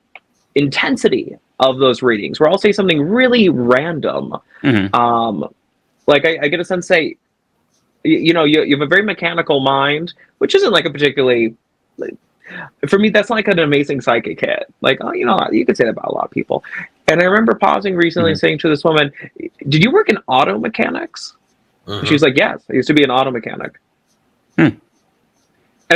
intensity of those readings where I'll say something really random. Like I get a sense, say, you have a very mechanical mind, which isn't like a particularly, for me, that's not like an amazing psychic hit. Like, you could say that about a lot of people. And I remember pausing recently saying to this woman, did you work in auto mechanics? She was like, yes, I used to be an auto mechanic. And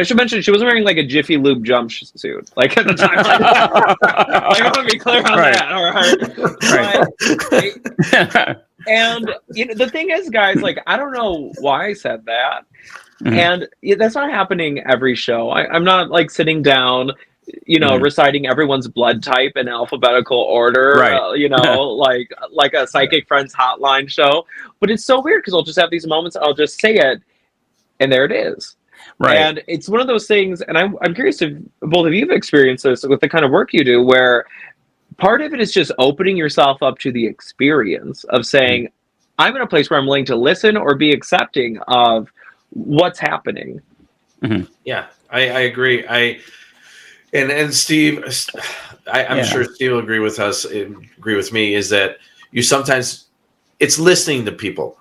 I should mention, she wasn't wearing like a Jiffy Lube jumpsuit, like at the time. I want to be clear on that. All right. And the thing is, guys, like, I don't know why I said that. And that's not happening every show. I'm not like sitting down, reciting everyone's blood type in alphabetical order, like a Psychic Friends hotline show. But it's so weird because I'll just have these moments, I'll just say it, and there it is. Right. And it's one of those things, and I'm curious if both of you have experienced this with the kind of work you do, where part of it is just opening yourself up to the experience of saying, I'm in a place where I'm willing to listen or be accepting of what's happening. Yeah, I agree. And Steve, I'm sure Steve will agree with me, is that you sometimes, it's listening to people.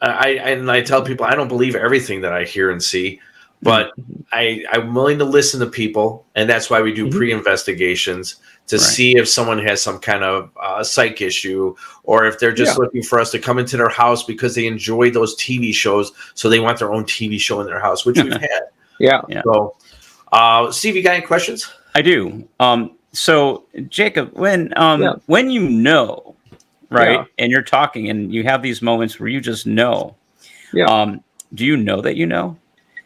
I tell people I don't believe everything that I hear and see, but I'm willing to listen to people, and that's why we do pre-investigations to see if someone has some kind of psych issue, or if they're just looking for us to come into their house because they enjoy those TV shows, so they want their own TV show in their house, which we've had. So, Steve, you got any questions? I do. So, Jacob, when right, and you're talking, and you have these moments where you just know. Do you know that you know?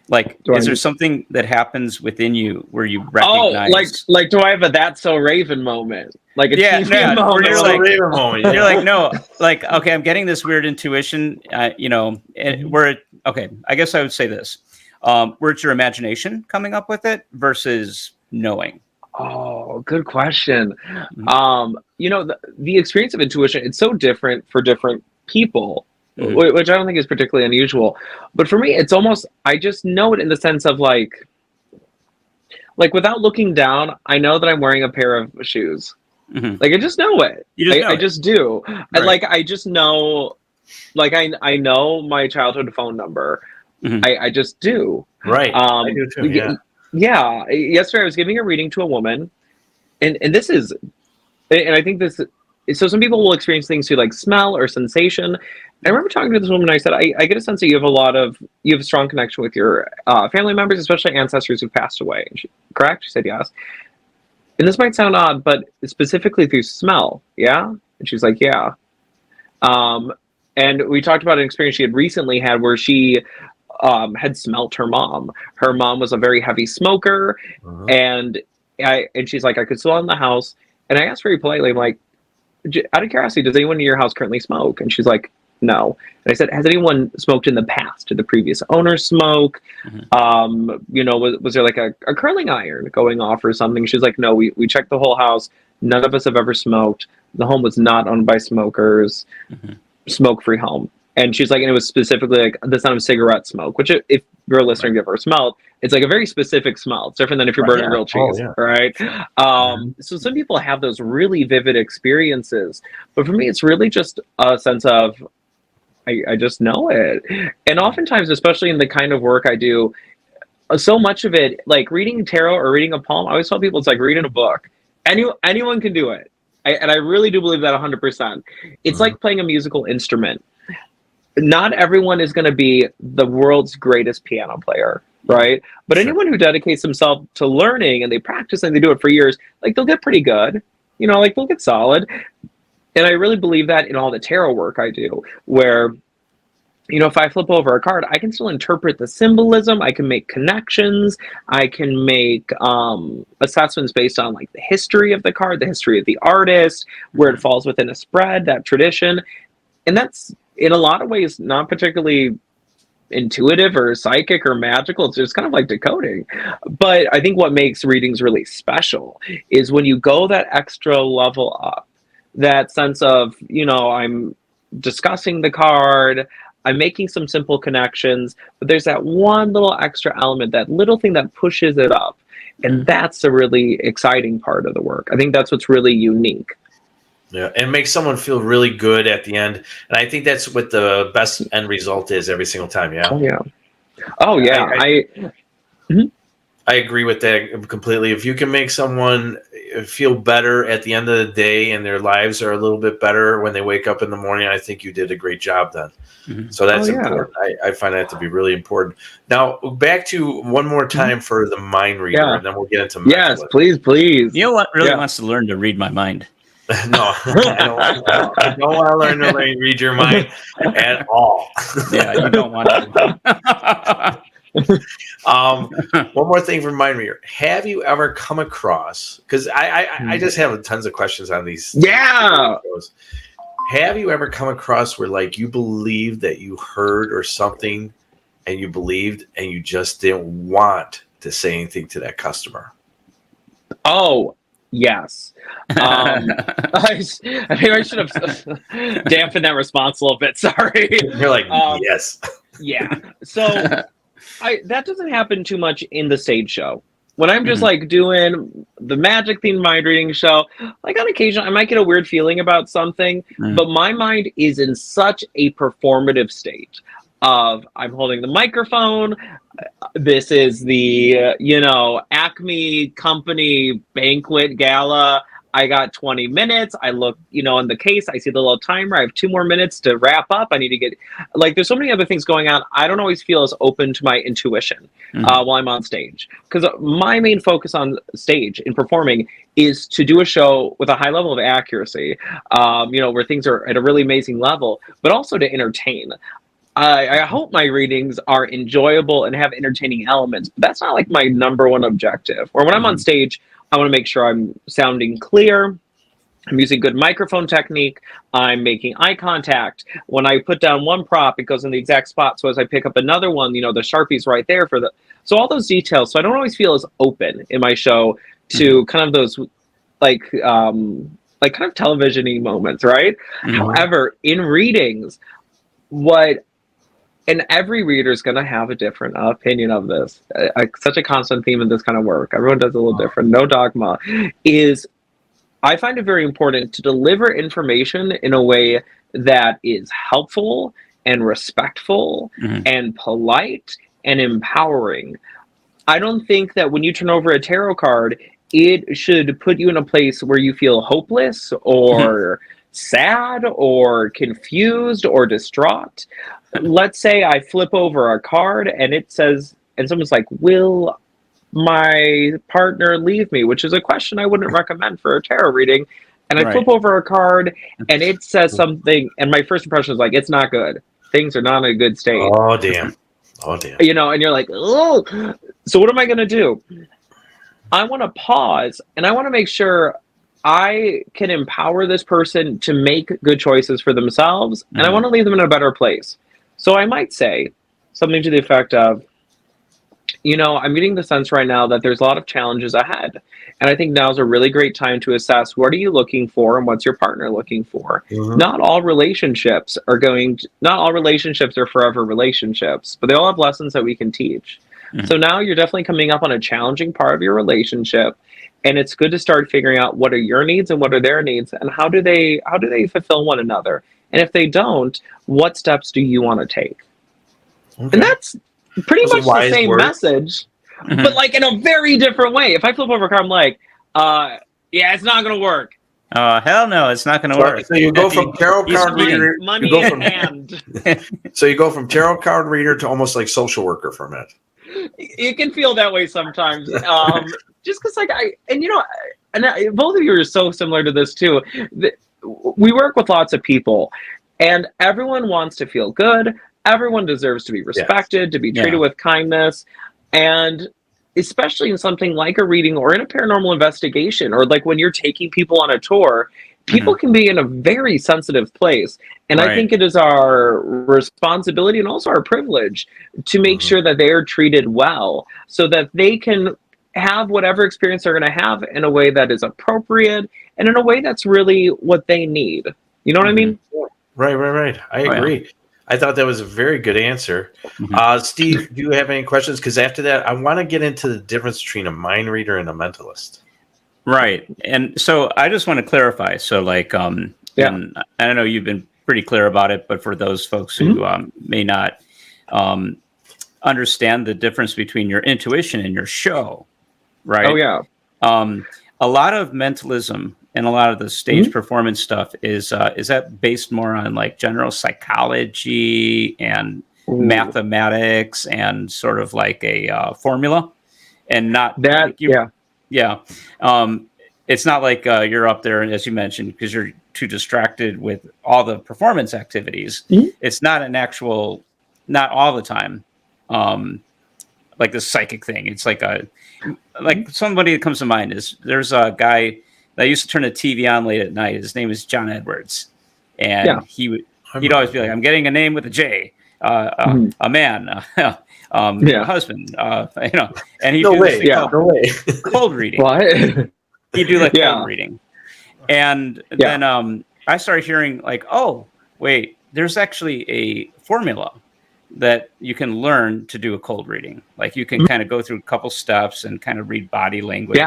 Like, is there something that happens within you where you recognize? Like, do I have a "That's So Raven" moment? Like a TV moment? Where you're like, Raven moment. You're like, no, like, okay, I'm getting this weird intuition, and where okay, I guess I would say this, where it's your imagination coming up with it versus knowing. Oh, good question. The experience of intuition, it's so different for different people. Which I don't think is particularly unusual. But for me, it's almost, I just know it in the sense of like without looking down, I know that I'm wearing a pair of shoes. Like, I just know it. I just do. Right. And like, I just know, like, I know my childhood phone number. I just do. Right. I do too, yeah. Yesterday I was giving a reading to a woman, and this is, and I think this, so some people will experience things through like smell or sensation. I remember talking to this woman, and I said, I get a sense that you have a strong connection with your family members, especially ancestors who passed away. And correct? She said yes. And this might sound odd, but specifically through smell. Yeah? And she's like, yeah. And we talked about an experience she had recently had where she had smelt her mom. Her mom was a very heavy smoker, and she's like, I could smell in the house. And I asked very politely, I'm like, out of curiosity, does anyone in your house currently smoke? And she's like, no. And I said, has anyone smoked in the past? Did the previous owner smoke? Was there like a curling iron going off or something? She's like, no, we checked the whole house. None of us have ever smoked. The home was not owned by smokers. Smoke-free home. And she's like, and it was specifically like the sound of cigarette smoke, which if you're a listener and you've ever smelled, it's like a very specific smell. It's different than if you're burning grilled cheese, right? So some people have those really vivid experiences. But for me, it's really just a sense of, I just know it. And oftentimes, especially in the kind of work I do, so much of it, like reading tarot or reading a poem, I always tell people it's like reading a book. Anyone can do it. And I really do believe that 100%. It's like playing a musical instrument. Not everyone is going to be the world's greatest piano player, right? But anyone who dedicates themselves to learning and they practice and they do it for years, like they'll get pretty good, like they'll get solid. And I really believe that in all the tarot work I do, where, if I flip over a card, I can still interpret the symbolism. I can make connections. I can make assessments based on like the history of the card, the history of the artist, where it falls within a spread, that tradition. and that's in a lot of ways not particularly intuitive or psychic or magical. It's just kind of like decoding. But I think what makes readings really special is when you go that extra level up, that sense of, I'm discussing the card, I'm making some simple connections, but there's that one little extra element, that little thing that pushes it up. And that's a really exciting part of the work. I think that's what's really unique. Yeah, and make someone feel really good at the end. And I think that's what the best end result is every single time. Yeah. Oh, yeah. Oh, yeah. I agree with that completely. If you can make someone feel better at the end of the day and their lives are a little bit better when they wake up in the morning, I think you did a great job then. So that's important. I find that to be really important. Now, back to one more time for the mind reader, and then we'll get into mentalist. Yes, please. You know what really wants to learn to read my mind? No, I don't want to learn to read your mind at all. Yeah, you don't want to. One more thing for mind reader. Have you ever come across, because I just have tons of questions on these. Yeah. Have you ever come across where like you believed that you heard or something and you believed and you just didn't want to say anything to that customer? Oh, yes. I should have dampened that response a little bit. Sorry. You're like, yes. Yeah. So that doesn't happen too much in the stage show. When I'm just like doing the magic themed mind reading show, like on occasion I might get a weird feeling about something, but my mind is in such a performative state of I'm holding the microphone. This is the, Acme company banquet gala. I got 20 minutes. I look, in the case, I see the little timer. I have 2 more minutes to wrap up. I need to get, there's so many other things going on. I don't always feel as open to my intuition while I'm on stage. Because my main focus on stage in performing is to do a show with a high level of accuracy, where things are at a really amazing level, but also to entertain. I hope my readings are enjoyable and have entertaining elements, but that's not like my number one objective. Or when I'm on stage, I want to make sure I'm sounding clear. I'm using good microphone technique. I'm making eye contact. When I put down one prop, it goes in the exact spot. So as I pick up another one, the Sharpie's right there so all those details. So I don't always feel as open in my show to kind of those kind of television-y moments, right? However, in readings, and every reader is going to have a different opinion of this. Such a constant theme in this kind of work. Everyone does a little different. No dogma. I find it very important to deliver information in a way that is helpful and respectful and polite and empowering. I don't think that when you turn over a tarot card, it should put you in a place where you feel hopeless or sad or confused or distraught. Let's say I flip over a card and it says, and someone's like, will my partner leave me? Which is a question I wouldn't recommend for a tarot reading. And I flip over a card and it says something, and my first impression is like, it's not good. Things are not in a good state. Oh, damn. And you're like, oh. So what am I going to do? I want to pause and I want to make sure I can empower this person to make good choices for themselves, and I want to leave them in a better place. So I might say something to the effect of, I'm getting the sense right now that there's a lot of challenges ahead. And I think now's a really great time to assess what are you looking for and what's your partner looking for. Not all relationships are forever relationships, but they all have lessons that we can teach. So now you're definitely coming up on a challenging part of your relationship. And it's good to start figuring out what are your needs and what are their needs and how do they fulfill one another. And if they don't, what steps do you want to take? And that's pretty much the same message, but like in a very different way. If I flip over a card, I'm like, yeah, it's not going to work. Oh, hell no, it's not going to work. So you go from tarot card reader. Money in hand. So you go from tarot card reader to almost like social worker for a minute. It can feel that way sometimes. Just because both of you are so similar to this too. We work with lots of people and everyone wants to feel good. Everyone deserves to be respected, to be treated with kindness. And especially in something like a reading or in a paranormal investigation, or like when you're taking people on a tour, people can be in a very sensitive place. And I think it is our responsibility and also our privilege to make sure that they are treated well so that they can have whatever experience they're going to have in a way that is appropriate and in a way that's really what they need. You know what I mean? Right. I agree. Yeah. I thought that was a very good answer. Steve, do you have any questions? Because after that, I want to get into the difference between a mind reader and a mentalist. Right. And so I just want to clarify. So like, and I know you've been pretty clear about it, but for those folks who may not understand the difference between your intuition and your show, right? Oh, yeah. A lot of mentalism and a lot of the stage performance stuff is that based more on like general psychology and mathematics and sort of like a formula, and not that. It's not like you're up there, as you mentioned, because you're too distracted with all the performance activities. It's not an actual, not all the time, like the psychic thing. It's like somebody that comes to mind is there's a guy that used to turn the TV on late at night. His name is John Edwards, and he'd always be like, "I'm getting a name with a J, a man, a husband, and he'd do this thing called cold reading." What? He'd do like cold reading, and then I started hearing like, "Oh, wait, there's actually a formula that you can learn to do a cold reading. Like you can kind of go through a couple steps and kind of read body language.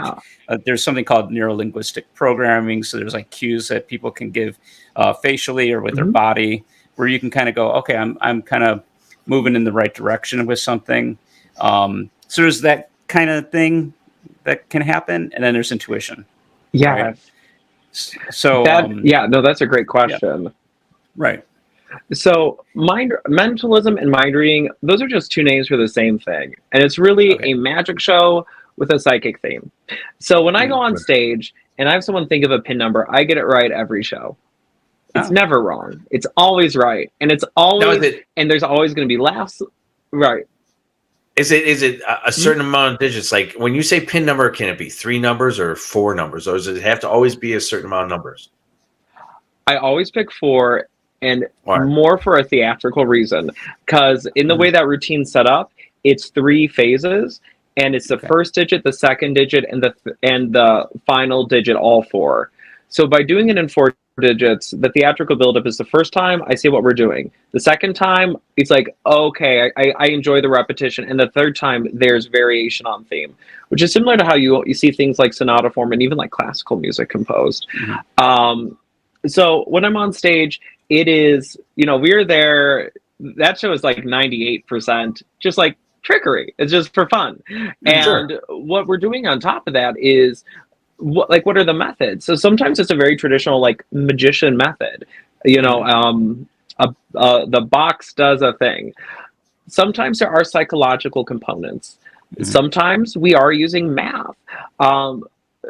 There's something called neuro-linguistic programming. So there's like cues that people can give facially or with their body, where you can kind of go, okay, I'm kind of moving in the right direction with something. So there's that kind of thing that can happen. And then there's intuition. Yeah. Right? So that's a great question. Yeah. Right. So mentalism and mind reading, those are just two names for the same thing. And it's really a magic show with a psychic theme. So when I go on stage and I have someone think of a pin number, I get it right every show. It's never wrong. It's always right. And it's always, and there's always going to be laughs. Right. Is it a certain amount of digits? Like when you say pin number, can it be 3 numbers or 4 numbers? Or does it have to always be a certain amount of numbers? I always pick 4. And more for a theatrical reason, because in the way that routine's set up, it's 3 phases, and it's the first digit, the second digit, and the final digit, all 4. So by doing it in 4 digits, the theatrical buildup is the first time I say what we're doing. The second time, it's like, okay, I enjoy the repetition, and the third time, there's variation on theme, which is similar to how you see things like sonata form and even like classical music composed. So when I'm on stage, it is, we're there. That show is like 98%, just like trickery. It's just for fun. And what we're doing on top of that is what are the methods? So sometimes it's a very traditional, like magician method, the box does a thing. Sometimes there are psychological components. Sometimes we are using math.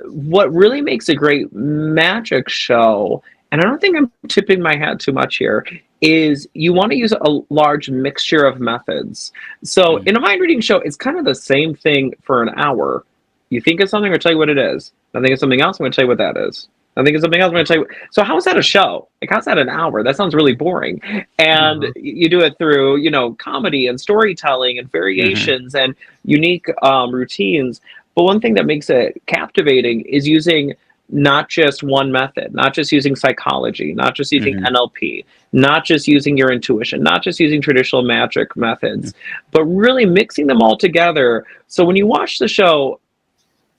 What really makes a great magic show, and I don't think I'm tipping my hat too much here, is you want to use a large mixture of methods. So in a mind reading show, it's kind of the same thing for an hour. You think of something, I'm going to tell you what it is. I think of something else, I'm going to tell you what that is. I think of something else, I'm going to tell you. So how is that a show? Like, how's that an hour? That sounds really boring. And you do it through, comedy and storytelling and variations and unique routines. But one thing that makes it captivating is using not just one method, not just using psychology, not just using NLP, not just using your intuition, not just using traditional magic methods, but really mixing them all together. So when you watch the show,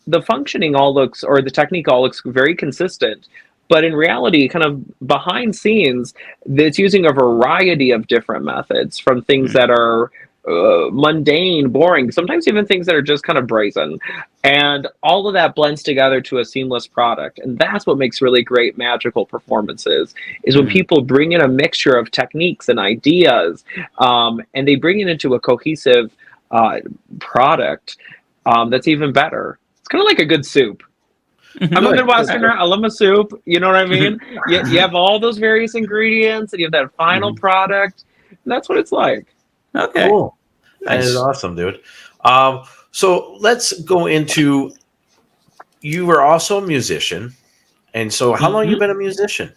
the functioning the technique all looks very consistent, but in reality, kind of behind scenes, it's using a variety of different methods, from things that are mundane, boring, sometimes even things that are just kind of brazen. And all of that blends together to a seamless product. And that's what makes really great magical performances, is when people bring in a mixture of techniques and ideas, and they bring it into a cohesive product that's even better. It's kind of like a good soup. I'm a Midwesterner. I love my soup. You know what I mean? You have all those various ingredients, and you have that final product. And that's what it's like. Okay. Cool. Nice. That is awesome, dude. So let's go into, you were also a musician. And so how long you been a musician?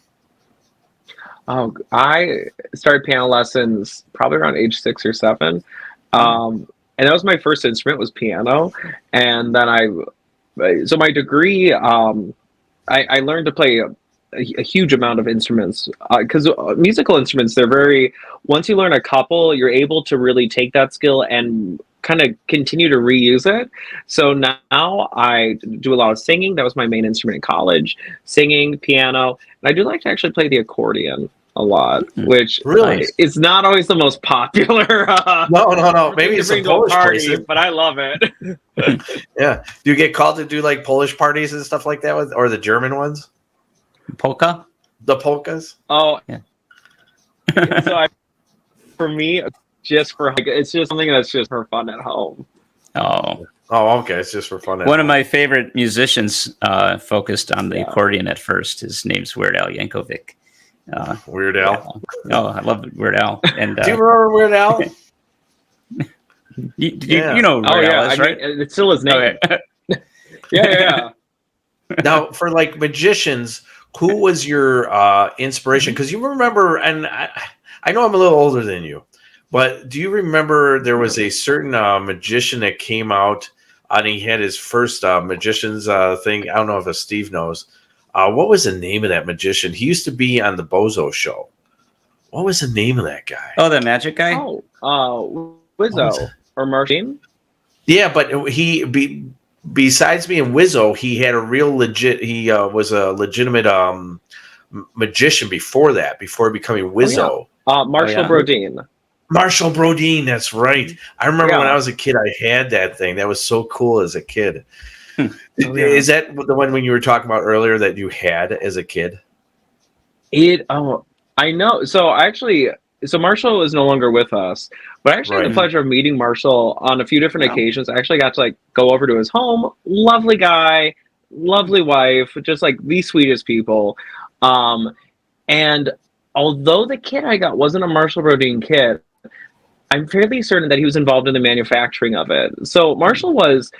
Oh, I started piano lessons probably around age 6 or 7. And that was my first instrument, was piano. And then so my degree, I learned to play a huge amount of instruments, because musical instruments, once you learn a couple, you're able to really take that skill and kind of continue to reuse it. So now I do a lot of singing. That was my main instrument in college, singing, piano. And I do like to actually play the accordion a lot, which really is not always the most popular. No. Maybe it's a Polish party, but I love it. Yeah. Do you get called to do like Polish parties and stuff like that or the German ones? Polka? The polkas? Oh, yeah. So for me, it's just something that's just for fun at home. Oh, okay. It's just for fun. One of my favorite musicians focused on the accordion at first. His name's Weird Al Yankovic. Weird Al. Oh, I love Weird Al. And do you remember Weird Al? You know Weird Al is, right? It's still his name. Okay. Yeah. Now, for like magicians, who was your inspiration? Because you remember, and I know I'm a little older than you, but do you remember there was a certain magician that came out and he had his first magician's thing? I don't know if Steve knows. What was the name of that magician? He used to be on the Bozo Show. What was the name of that guy? Oh, the magic guy? Wizzo or Martin? Yeah, but besides being Wizzo, he had a real legit. He was a legitimate magician before becoming Wizzo. Marshall Brodeen. Marshall Brodeen, that's right. I remember when I was a kid, I had that thing. That was so cool as a kid. Is that the one when you were talking about earlier that you had as a kid? I know. So Marshall is no longer with us, but I actually had the pleasure of meeting Marshall on a few different occasions. I actually got to go over to his home. Lovely guy, lovely wife, just like the sweetest people. And although the kid I got wasn't a Marshall Brodeen kid, I'm fairly certain that he was involved in the manufacturing of it. So Marshall was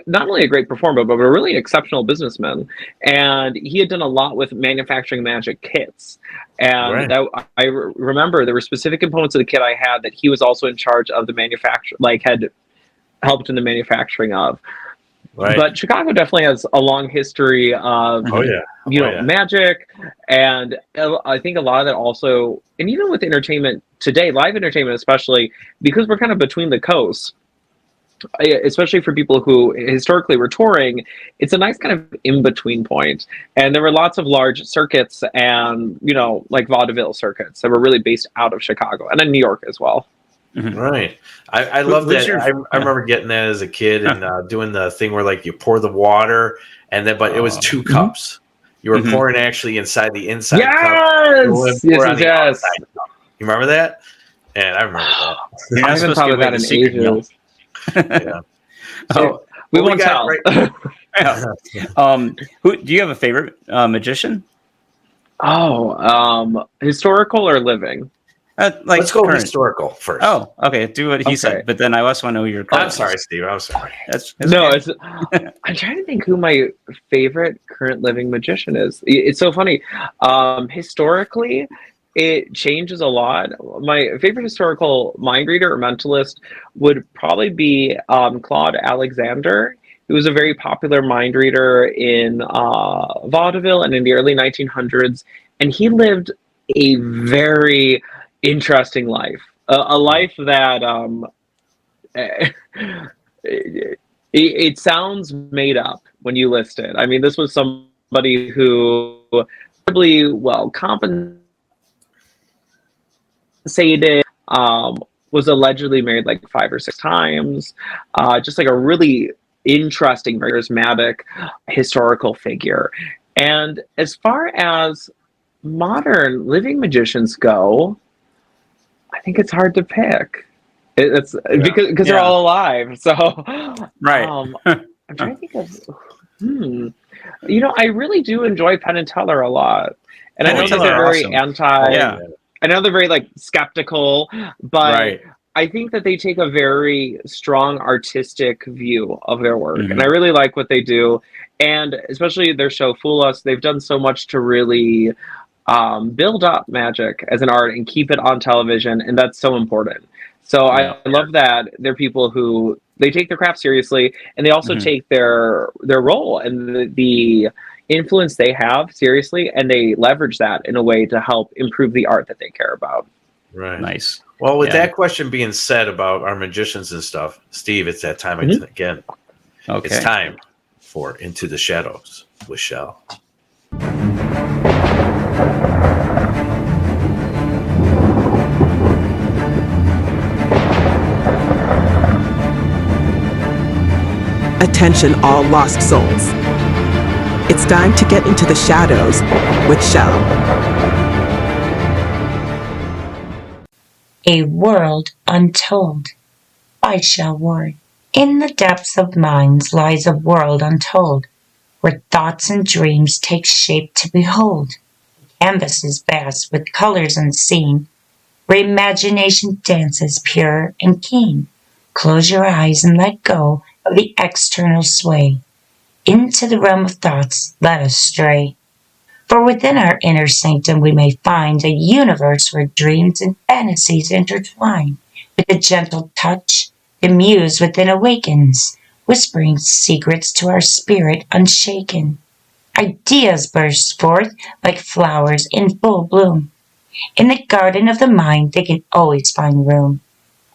not only a great performer, but a really exceptional businessman. And he had done a lot with manufacturing magic kits. And I remember there were specific components of the kit I had that he was also in charge of the manufacture, had helped in the manufacturing of. Right. But Chicago definitely has a long history of magic, and I think a lot of that also, and even with entertainment today, live entertainment especially, because we're kind of between the coasts, especially for people who historically were touring, it's a nice kind of in-between point. And there were lots of large circuits and, like vaudeville circuits that were really based out of Chicago and in New York as well. Mm-hmm. Right. I love that. I remember getting that as a kid and doing the thing where you pour the water and then, but it was 2 cups. You were pouring actually inside the inside cup. Yes. You remember that? And I remember that. I haven't thought of that in ages. Yeah. So we won't tell. Who do you have a favorite magician? Historical or living? Let's go historical first. Oh, okay. Do what he said, but then I also want to know who your. I'm sorry, Steve. I'm sorry. I'm trying to think who my favorite current living magician is. It's so funny. Historically, it changes a lot. My favorite historical mind reader or mentalist would probably be Claude Alexander. He was a very popular mind reader in vaudeville and in the early 1900s, and he lived a very interesting life, a life that it sounds made up when you list it. I mean, this was somebody who probably compensated, was allegedly married 5 or 6 times, just a really interesting, very charismatic historical figure. And as far as modern living magicians go, I think it's hard to pick. It's because they're all alive. So right. I'm trying to think of. I really do enjoy Penn and Teller a lot, and I know that they're very anti. Yeah. I know they're very skeptical, but I think that they take a very strong artistic view of their work, and I really like what they do. And especially their show Fool Us, they've done so much to really build up magic as an art and keep it on television, and that's so important. So I love that they're people who they take their craft seriously, and they also take their role and the influence they have seriously, and they leverage that in a way to help improve the art that they care about. Right. Nice. Well, with that question being said about our magicians and stuff, Steve, it's that time again. Okay. It's time for Into the Shadows with Shell. Attention, all lost souls. It's time to get into the shadows with Shell. A World Untold by Shell Ward. In the depths of minds lies a world untold, where thoughts and dreams take shape to behold. The canvas is vast with colors unseen, where imagination dances pure and keen. Close your eyes and let go of the external sway. Into the realm of thoughts let us stray. For within our inner sanctum we may find a universe where dreams and fantasies intertwine. With a gentle touch, the muse within awakens, whispering secrets to our spirit unshaken. Ideas burst forth like flowers in full bloom. In the garden of the mind they can always find room.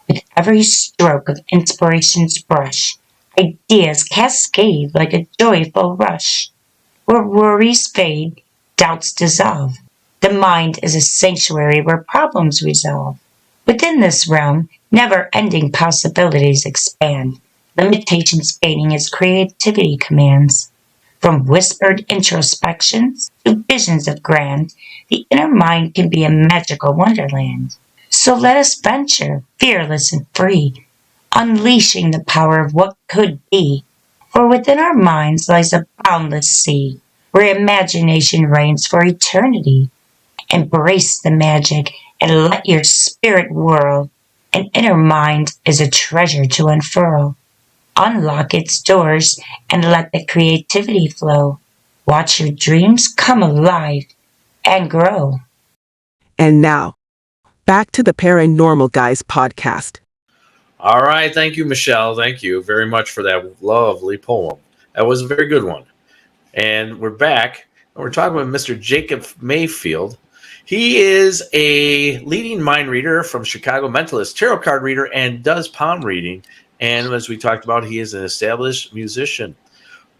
With every stroke of inspiration's brush, ideas cascade like a joyful rush. Where worries fade, doubts dissolve. The mind is a sanctuary where problems resolve. Within this realm, never-ending possibilities expand. Limitations fading as creativity commands. From whispered introspections to visions of grand, the inner mind can be a magical wonderland. So let us venture, fearless and free, unleashing the power of what could be. For within our minds lies a boundless sea, where imagination reigns for eternity. Embrace the magic and let your spirit whirl. An inner mind is a treasure to unfurl. Unlock its doors and let the creativity flow. Watch your dreams come alive and grow. And now, back to the Paranormal Guys podcast. All right. Thank you, Michelle. Thank you very much for that lovely poem. That was a very good one. And we're back. And we're talking with Mr. Jacob Mayfield. He is a leading mind reader from Chicago, mentalist, tarot card reader, and does palm reading. And as we talked about, he is an established musician.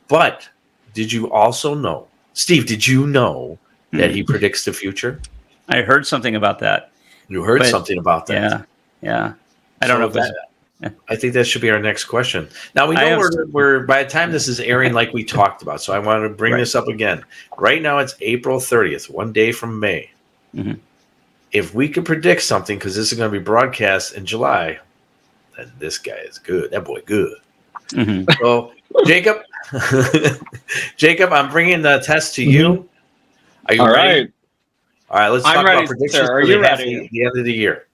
But did you also know, Steve, did you know that he predicts the future? I heard something about that. You heard something about that. Yeah. I don't know if that. I think that should be our next question. Now, we know we're by the time this is airing, like we talked about, so I want to bring this up again. Right now, it's April 30th, one day from May. Mm-hmm. If we could predict something, because this is going to be broadcast in July, then this guy is good. That boy good. Mm-hmm. So, Jacob, I'm bringing the test to you. Are you ready? All right, let's talk about predictions. Are you ready? The end of the year.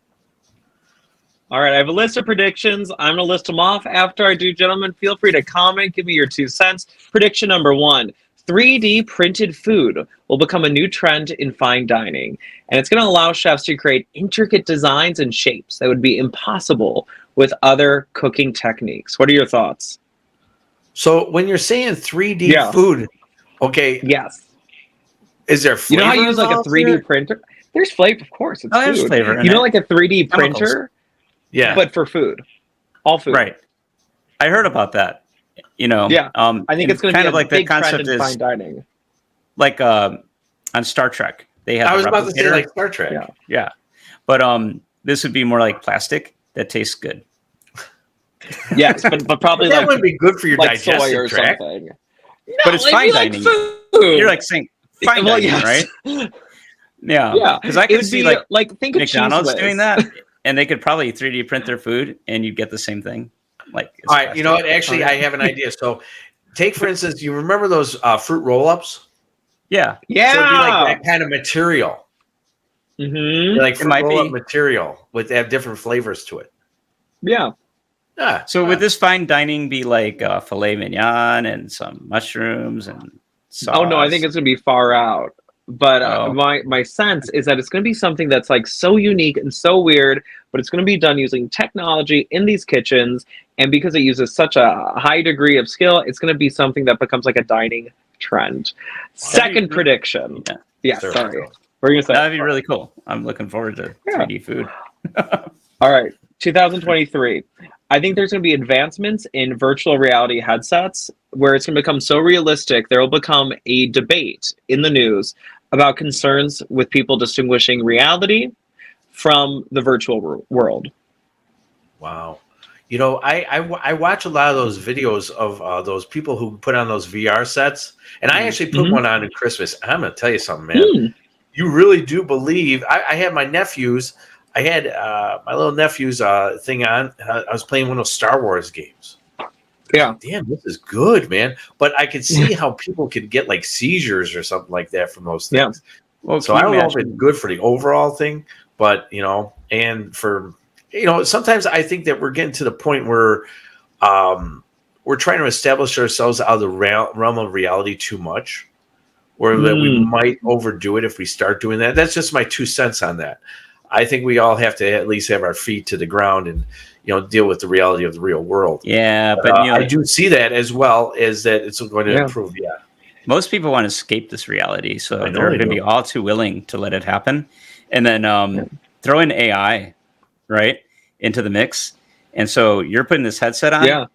All right, I have a list of predictions. I'm going to list them off after I do. Gentlemen, feel free to comment. Give me your 2 cents. Prediction number 1. 3D printed food will become a new trend in fine dining. And it's going to allow chefs to create intricate designs and shapes that would be impossible with other cooking techniques. What are your thoughts? So when you're saying 3D food, okay. Yes. Is there flavor? You know how you use like a 3D printer? There's flavor, of course. It's there's food. Flavor in you know, it. like a 3D printer? Yeah. But for food. All food. Right. I heard about that. You know, I think it's going to be kind of like the concept in fine dining. Like on Star Trek. They have I was about to say like Star Trek. Yeah. But this would be more like plastic that tastes good. Yes, but probably that wouldn't be good for your digestive tract. Something. No, but it's fine dining. Food. You're like saying fine dining, right? Yeah. Because I could see like think McDonald's doing that, and they could probably 3D print their food, and you'd get the same thing. Like, all right, you know what? Actually, I have an idea. So, take for instance, you remember those fruit roll-ups? Yeah. So it'd be like that kind of material. Mm-hmm. Like fruit roll-up material with have different flavors to it. Yeah. So would this fine dining be like filet mignon and some mushrooms and sauce? Oh no, I think it's going to be far out. But my sense is that it's going to be something that's like so unique and so weird, but it's going to be done using technology in these kitchens, and because it uses such a high degree of skill, it's going to be something that becomes like a dining trend. Second prediction. Yeah, sorry. We're going to say that'd be really cool. I'm looking forward to 3D food. All right, 2023. I think there's going to be advancements in virtual reality headsets where it's going to become so realistic, there will become a debate in the news about concerns with people distinguishing reality from the virtual world. Wow. You know, I watch a lot of those videos of those people who put on those VR sets, and I actually put one on at Christmas. I'm going to tell you something, man. You really do believe. I had my nephews. I had my little nephew's thing on. I was playing one of those Star Wars games. Yeah. Damn, this is good, man. But I could see how people could get like seizures or something like that from those things. Yeah. Well, so I don't know if it's good for the overall thing, but, you know, and for, you know, sometimes I think that we're getting to the point where we're trying to establish ourselves out of the realm of reality too much, or that we might overdo it if we start doing that. That's just my 2 cents on that. I think we all have to at least have our feet to the ground and, you know, deal with the reality of the real world. Yeah, but you know, I do see that as well as that it's going to improve. Yeah, most people want to escape this reality, so they're going to be all too willing to let it happen, and then throw in AI, right, into the mix. And so you're putting this headset on,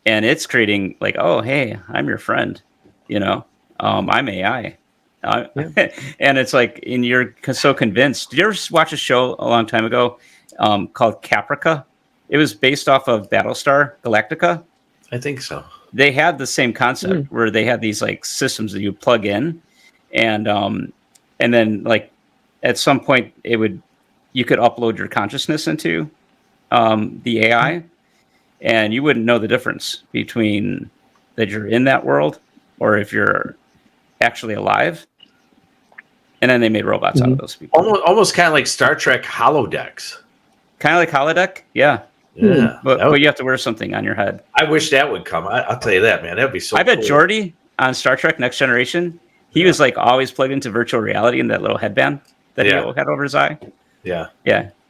and it's creating like, oh, hey, I'm your friend, you know, I'm AI. And it's like, and you're so convinced. Did you ever watch a show a long time ago called Caprica? It was based off of Battlestar Galactica. I think so. They had the same concept where they had these like systems that you plug in, and then like at some point you could upload your consciousness into the AI, and you wouldn't know the difference between that you're in that world or if you're actually alive. And then they made robots out of those people. Almost kind of like Star Trek holodecks. Kind of like holodeck, yeah. But you have to wear something on your head. I wish that would come. I'll tell you that, man. That'd be so. I bet cool. Geordi on Star Trek Next Generation, he was like always plugged into virtual reality in that little headband that he had over his eye. Yeah.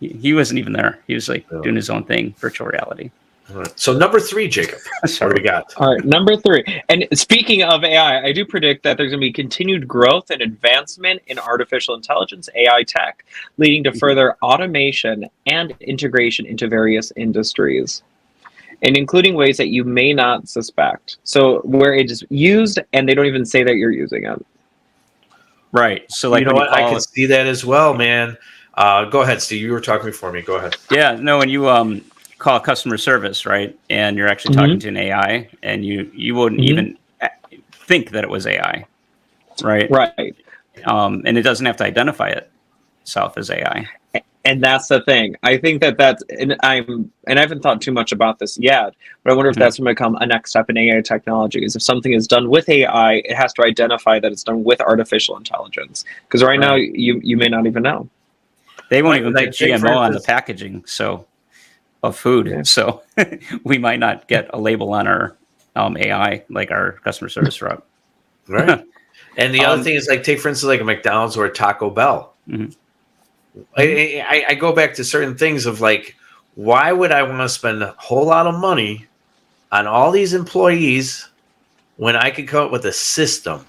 He wasn't even there. He was like doing his own thing, virtual reality. Right. So number 3, Jacob. What do we got? All right, number 3. And speaking of AI, I do predict that there's going to be continued growth and advancement in artificial intelligence, AI tech, leading to further automation and integration into various industries, and including ways that you may not suspect. So where it is used and they don't even say that you're using it. Right. So like, you know what? I can see that as well, man. Go ahead, Steve. You were talking before me. Go ahead. Yeah. No, when you call customer service, right, and you're actually talking to an AI, and you wouldn't even think that it was AI, right? Right. And it doesn't have to identify itself as AI. And that's the thing. I think that's, and I haven't thought too much about this yet, but I wonder if that's going to become a next step in AI technology. Is if something is done with AI, it has to identify that it's done with artificial intelligence. Because right now, you may not even know. They won't even put GMO on the packaging, of food, so we might not get a label on our AI like our customer service rep. Right. And the other thing is, like, take for instance like a McDonald's or a Taco Bell. I go back to certain things of like, why would I want to spend a whole lot of money on all these employees when I could come up with a system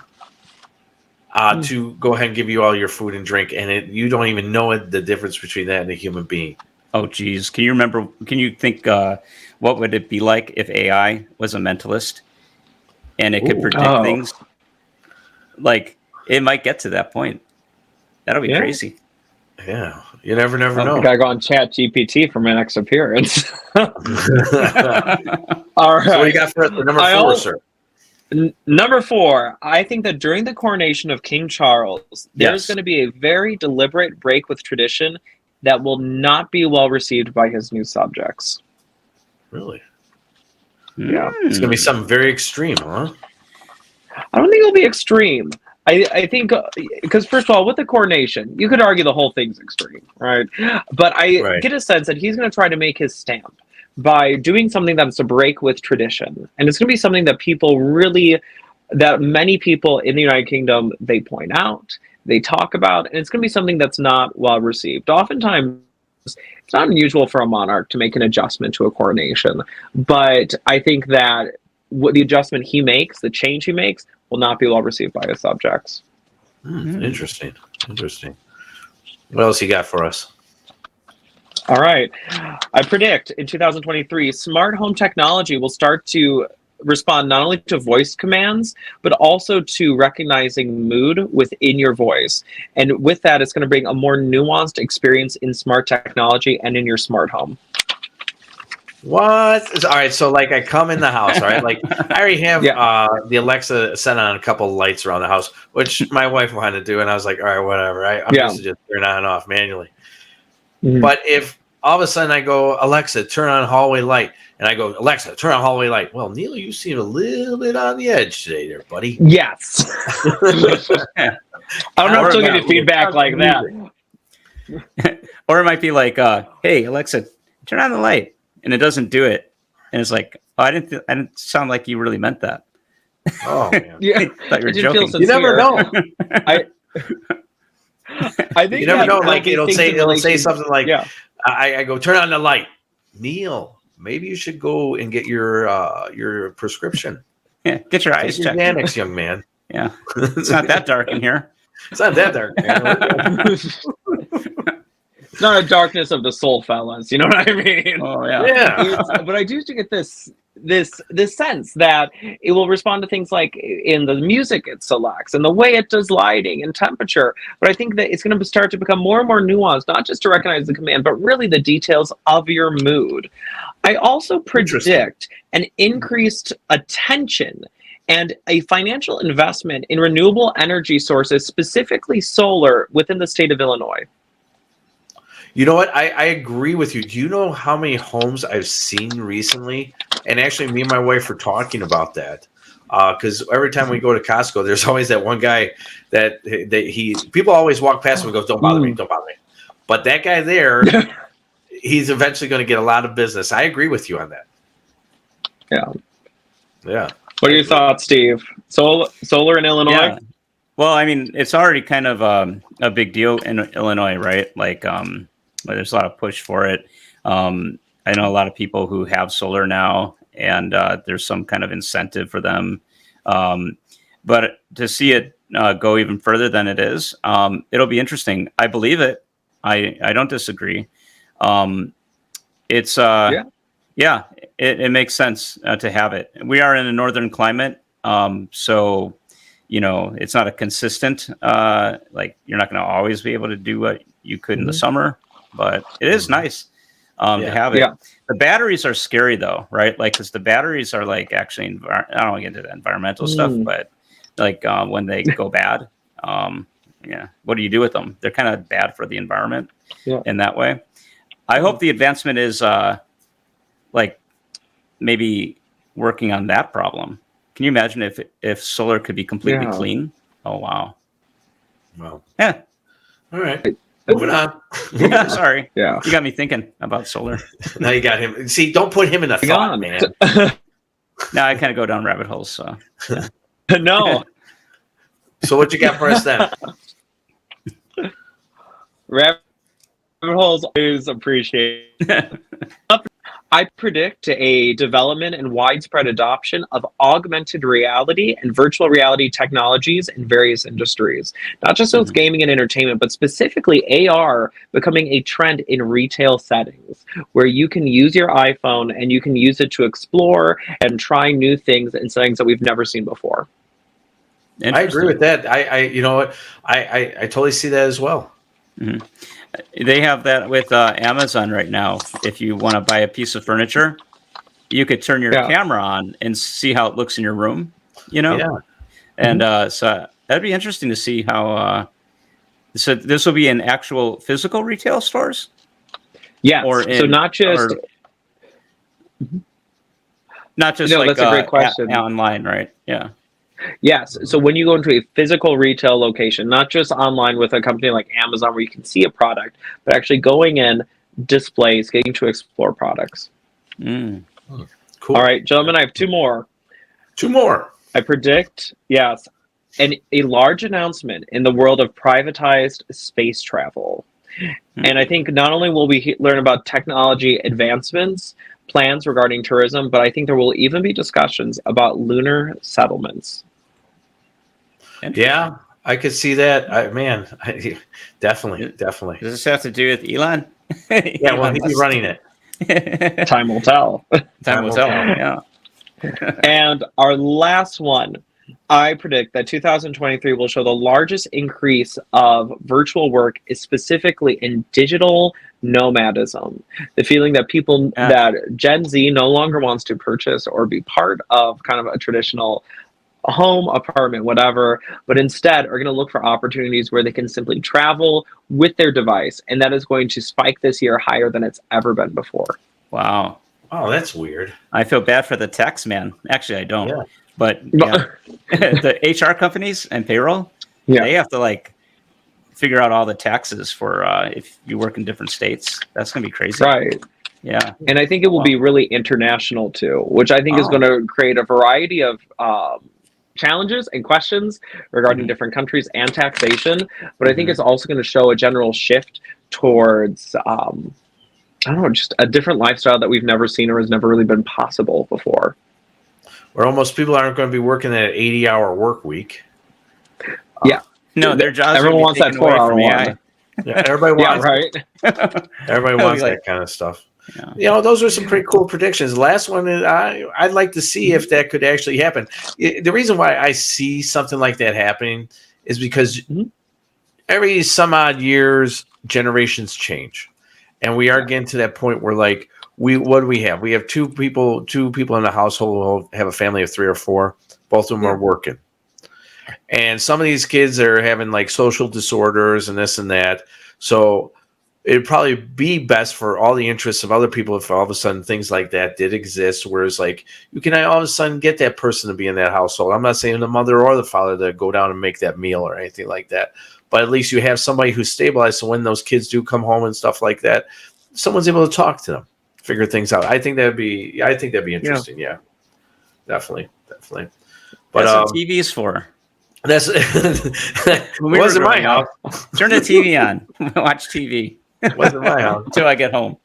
to go ahead and give you all your food and drink, and you don't even know the difference between that and a human being. Oh, geez. Can you think what would it be like if AI was a mentalist and it could predict things? Like, it might get to that point. That'll be crazy. Yeah. You never know. I gotta go on Chat GPT for my next appearance. All right. So what do you got for number 4, sir? Number 4, I think that during the coronation of King Charles, there's going to be a very deliberate break with tradition that will not be well received by his new subjects. Really? Yeah. It's going to be something very extreme, huh? I don't think it'll be extreme. I think, because first of all, with the coronation, you could argue the whole thing's extreme, right? But I get a sense that he's going to try to make his stamp. by doing something that's a break with tradition. And it's going to be something that that many people in the United Kingdom, they point out, they talk about, and it's going to be something that's not well received. Oftentimes, it's not unusual for a monarch to make an adjustment to a coronation, but I think that what the adjustment he makes, the change he makes, will not be well received by his subjects. Interesting. What else you got for us? All right. I predict in 2023, smart home technology will start to respond not only to voice commands, but also to recognizing mood within your voice. And with that, it's going to bring a more nuanced experience in smart technology and in your smart home. What? All right. So, like, I come in the house, right? Like, I already have the Alexa set on a couple of lights around the house, which my wife wanted to do. And I was like, all right, whatever. I'm used to just turn on and off manually. Mm-hmm. But if all of a sudden I go, Alexa, turn on hallway light, and I go, Alexa, turn on hallway light. Well, Neal, you seem a little bit on the edge today there, buddy. Yes. I don't know if she'll give you feedback like that. Or it might be like, hey, Alexa, turn on the light. And it doesn't do it. And it's like, oh, I didn't sound like you really meant that. Oh, man. Yeah. I thought you were joking. You never know. I think you never know. Like, it'll say something like, I go, turn on the light. Neal, maybe you should go and get your prescription. Yeah, get your eyes checked. Xanax, young man. Yeah, it's not that dark in here. It's not that dark. It's not a darkness of the soul, fellas. You know what I mean? Oh yeah. But I do get this sense that it will respond to things like in the music it selects and the way it does lighting and temperature. But I think that it's going to start to become more and more nuanced, not just to recognize the command, but really the details of your mood. I also predict an increased attention and a financial investment in renewable energy sources, specifically solar, within the state of Illinois. You know what? I agree with you. Do you know how many homes I've seen recently? And actually, me and my wife were talking about that. Because every time we go to Costco, there's always that one guy that people always walk past him and goes, don't bother me, don't bother me. But that guy there, he's eventually going to get a lot of business. I agree with you on that. Yeah. Yeah. What are your thoughts, Steve? Solar in Illinois? Yeah. Well, I mean, it's already kind of a big deal in Illinois, right? Like, there's a lot of push for it. I know a lot of people who have solar now, and there's some kind of incentive for them. But to see it go even further than it is, it'll be interesting. I believe it. I don't disagree. It makes sense to have it. We are in a northern climate, so it's not a consistent. Like, you're not going to always be able to do what you could in the summer, but it is nice to have it. Yeah. The batteries are scary though, right? Like, because the batteries are like actually, I don't want to get into the environmental stuff, but like when they go bad, what do you do with them? They're kind of bad for the environment in that way. I hope the advancement is like maybe working on that problem. Can you imagine if solar could be completely clean? Oh, wow. Well, yeah. All right. Moving on. Yeah, sorry. Yeah. You got me thinking about solar. Now you got him. See, don't put him in a thought, man. Now I kind of go down rabbit holes. So. Yeah. No. So what you got for us then? Rabbit holes is appreciated. I predict a development and widespread adoption of augmented reality and virtual reality technologies in various industries, not just with gaming and entertainment, but specifically AR becoming a trend in retail settings where you can use your iPhone and you can use it to explore and try new things in settings that we've never seen before. I agree with that. I totally see that as well. Mm-hmm. They have that with Amazon right now. If you want to buy a piece of furniture, you could turn your camera on and see how it looks in your room, Yeah. And so that'd be interesting to see how. So this will be in actual physical retail stores? Yeah. So not just. Not just that's a great question. Online, right? Yeah. Yes. So when you go into a physical retail location, not just online with a company like Amazon where you can see a product, but actually going in, displays, getting to explore products. Cool. All right, gentlemen, I have two more. Two more. I predict, yes, a large announcement in the world of privatized space travel. And I think not only will we learn about technology advancements, plans regarding tourism, but I think there will even be discussions about lunar settlements. Yeah, I could see that. Definitely. Does this have to do with Elon? Yeah, well, he'd be running it. Time will tell. Time will tell. Yeah. And our last one, I predict that 2023 will show the largest increase of virtual work is specifically in digital nomadism. The feeling that that Gen Z no longer wants to purchase or be part of kind of a traditional home, apartment, whatever, but instead are going to look for opportunities where they can simply travel with their device. And that is going to spike this year higher than it's ever been before. Wow. Oh, that's weird. I feel bad for the tax man. Actually, I don't. Yeah. But yeah. The HR companies and payroll, they have to figure out all the taxes for if you work in different states. That's going to be crazy. Right. Yeah. And I think it will be really international too, which I think is going to create a variety of challenges and questions regarding different countries and taxation. But I think it's also going to show a general shift towards I don't know, just a different lifestyle that we've never seen or has never really been possible before. Where almost people aren't going to be working that 80-hour work week. Yeah. No, their jobs everyone wants that 4-hour one. Yeah, everybody wants right. Everybody wants that kind of stuff. Yeah. Those are some pretty cool predictions. The last one, I'd like to see if that could actually happen. The reason why I see something like that happening is because every some odd years, generations change. And we are getting to that point where what do we have? We have two people in the household who have a family of 3 or 4. Both of them are working. And some of these kids are having social disorders and this and that. So it'd probably be best for all the interests of other people if all of a sudden things like that did exist. Whereas you can all of a sudden get that person to be in that household. I'm not saying the mother or the father to go down and make that meal or anything like that. But at least you have somebody who's stabilized. So when those kids do come home and stuff like that, someone's able to talk to them, figure things out. I think that'd be interesting. Yeah, definitely. But that's what TV's for. That's wasn't my house. Turn the TV on. Watch TV. Wasn't my house until I get home.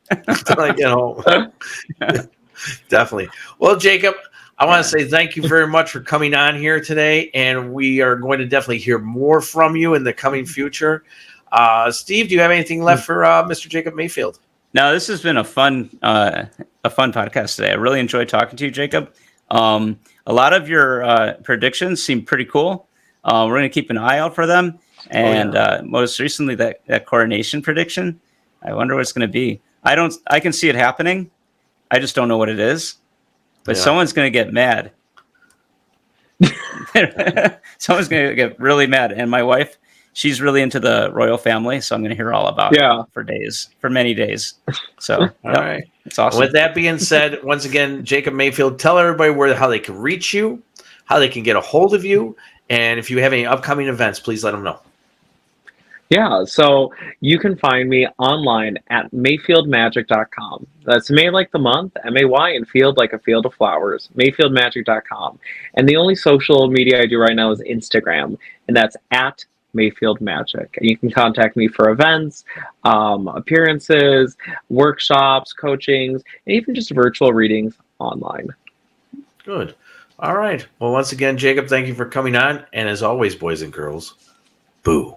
Definitely. Well, Jacob, I want to say thank you very much for coming on here today, and we are going to definitely hear more from you in the coming future. Steve, do you have anything left for Mr. Jacob Mayfield? No, this has been a fun podcast today. I really enjoyed talking to you, Jacob. A lot of your predictions seem pretty cool. We're going to keep an eye out for them. And most recently, that coronation prediction, I wonder what it's going to be. I can see it happening. I just don't know what it is. But someone's going to get mad. Someone's going to get really mad. And my wife, she's really into the royal family, so I'm going to hear all about it for many days. So, all right. It's awesome. With that being said, once again, Jacob Mayfield, tell everybody how they can reach you, how they can get a hold of you, and if you have any upcoming events, please let them know. Yeah, so you can find me online at mayfieldmagic.com. That's May like the month, M-A-Y, and field like a field of flowers, mayfieldmagic.com. And the only social media I do right now is Instagram, and that's at Mayfield Magic. And you can contact me for events, appearances, workshops, coachings, and even just virtual readings online. Good. All right. Well, once again, Jacob, thank you for coming on. And as always, boys and girls, boo.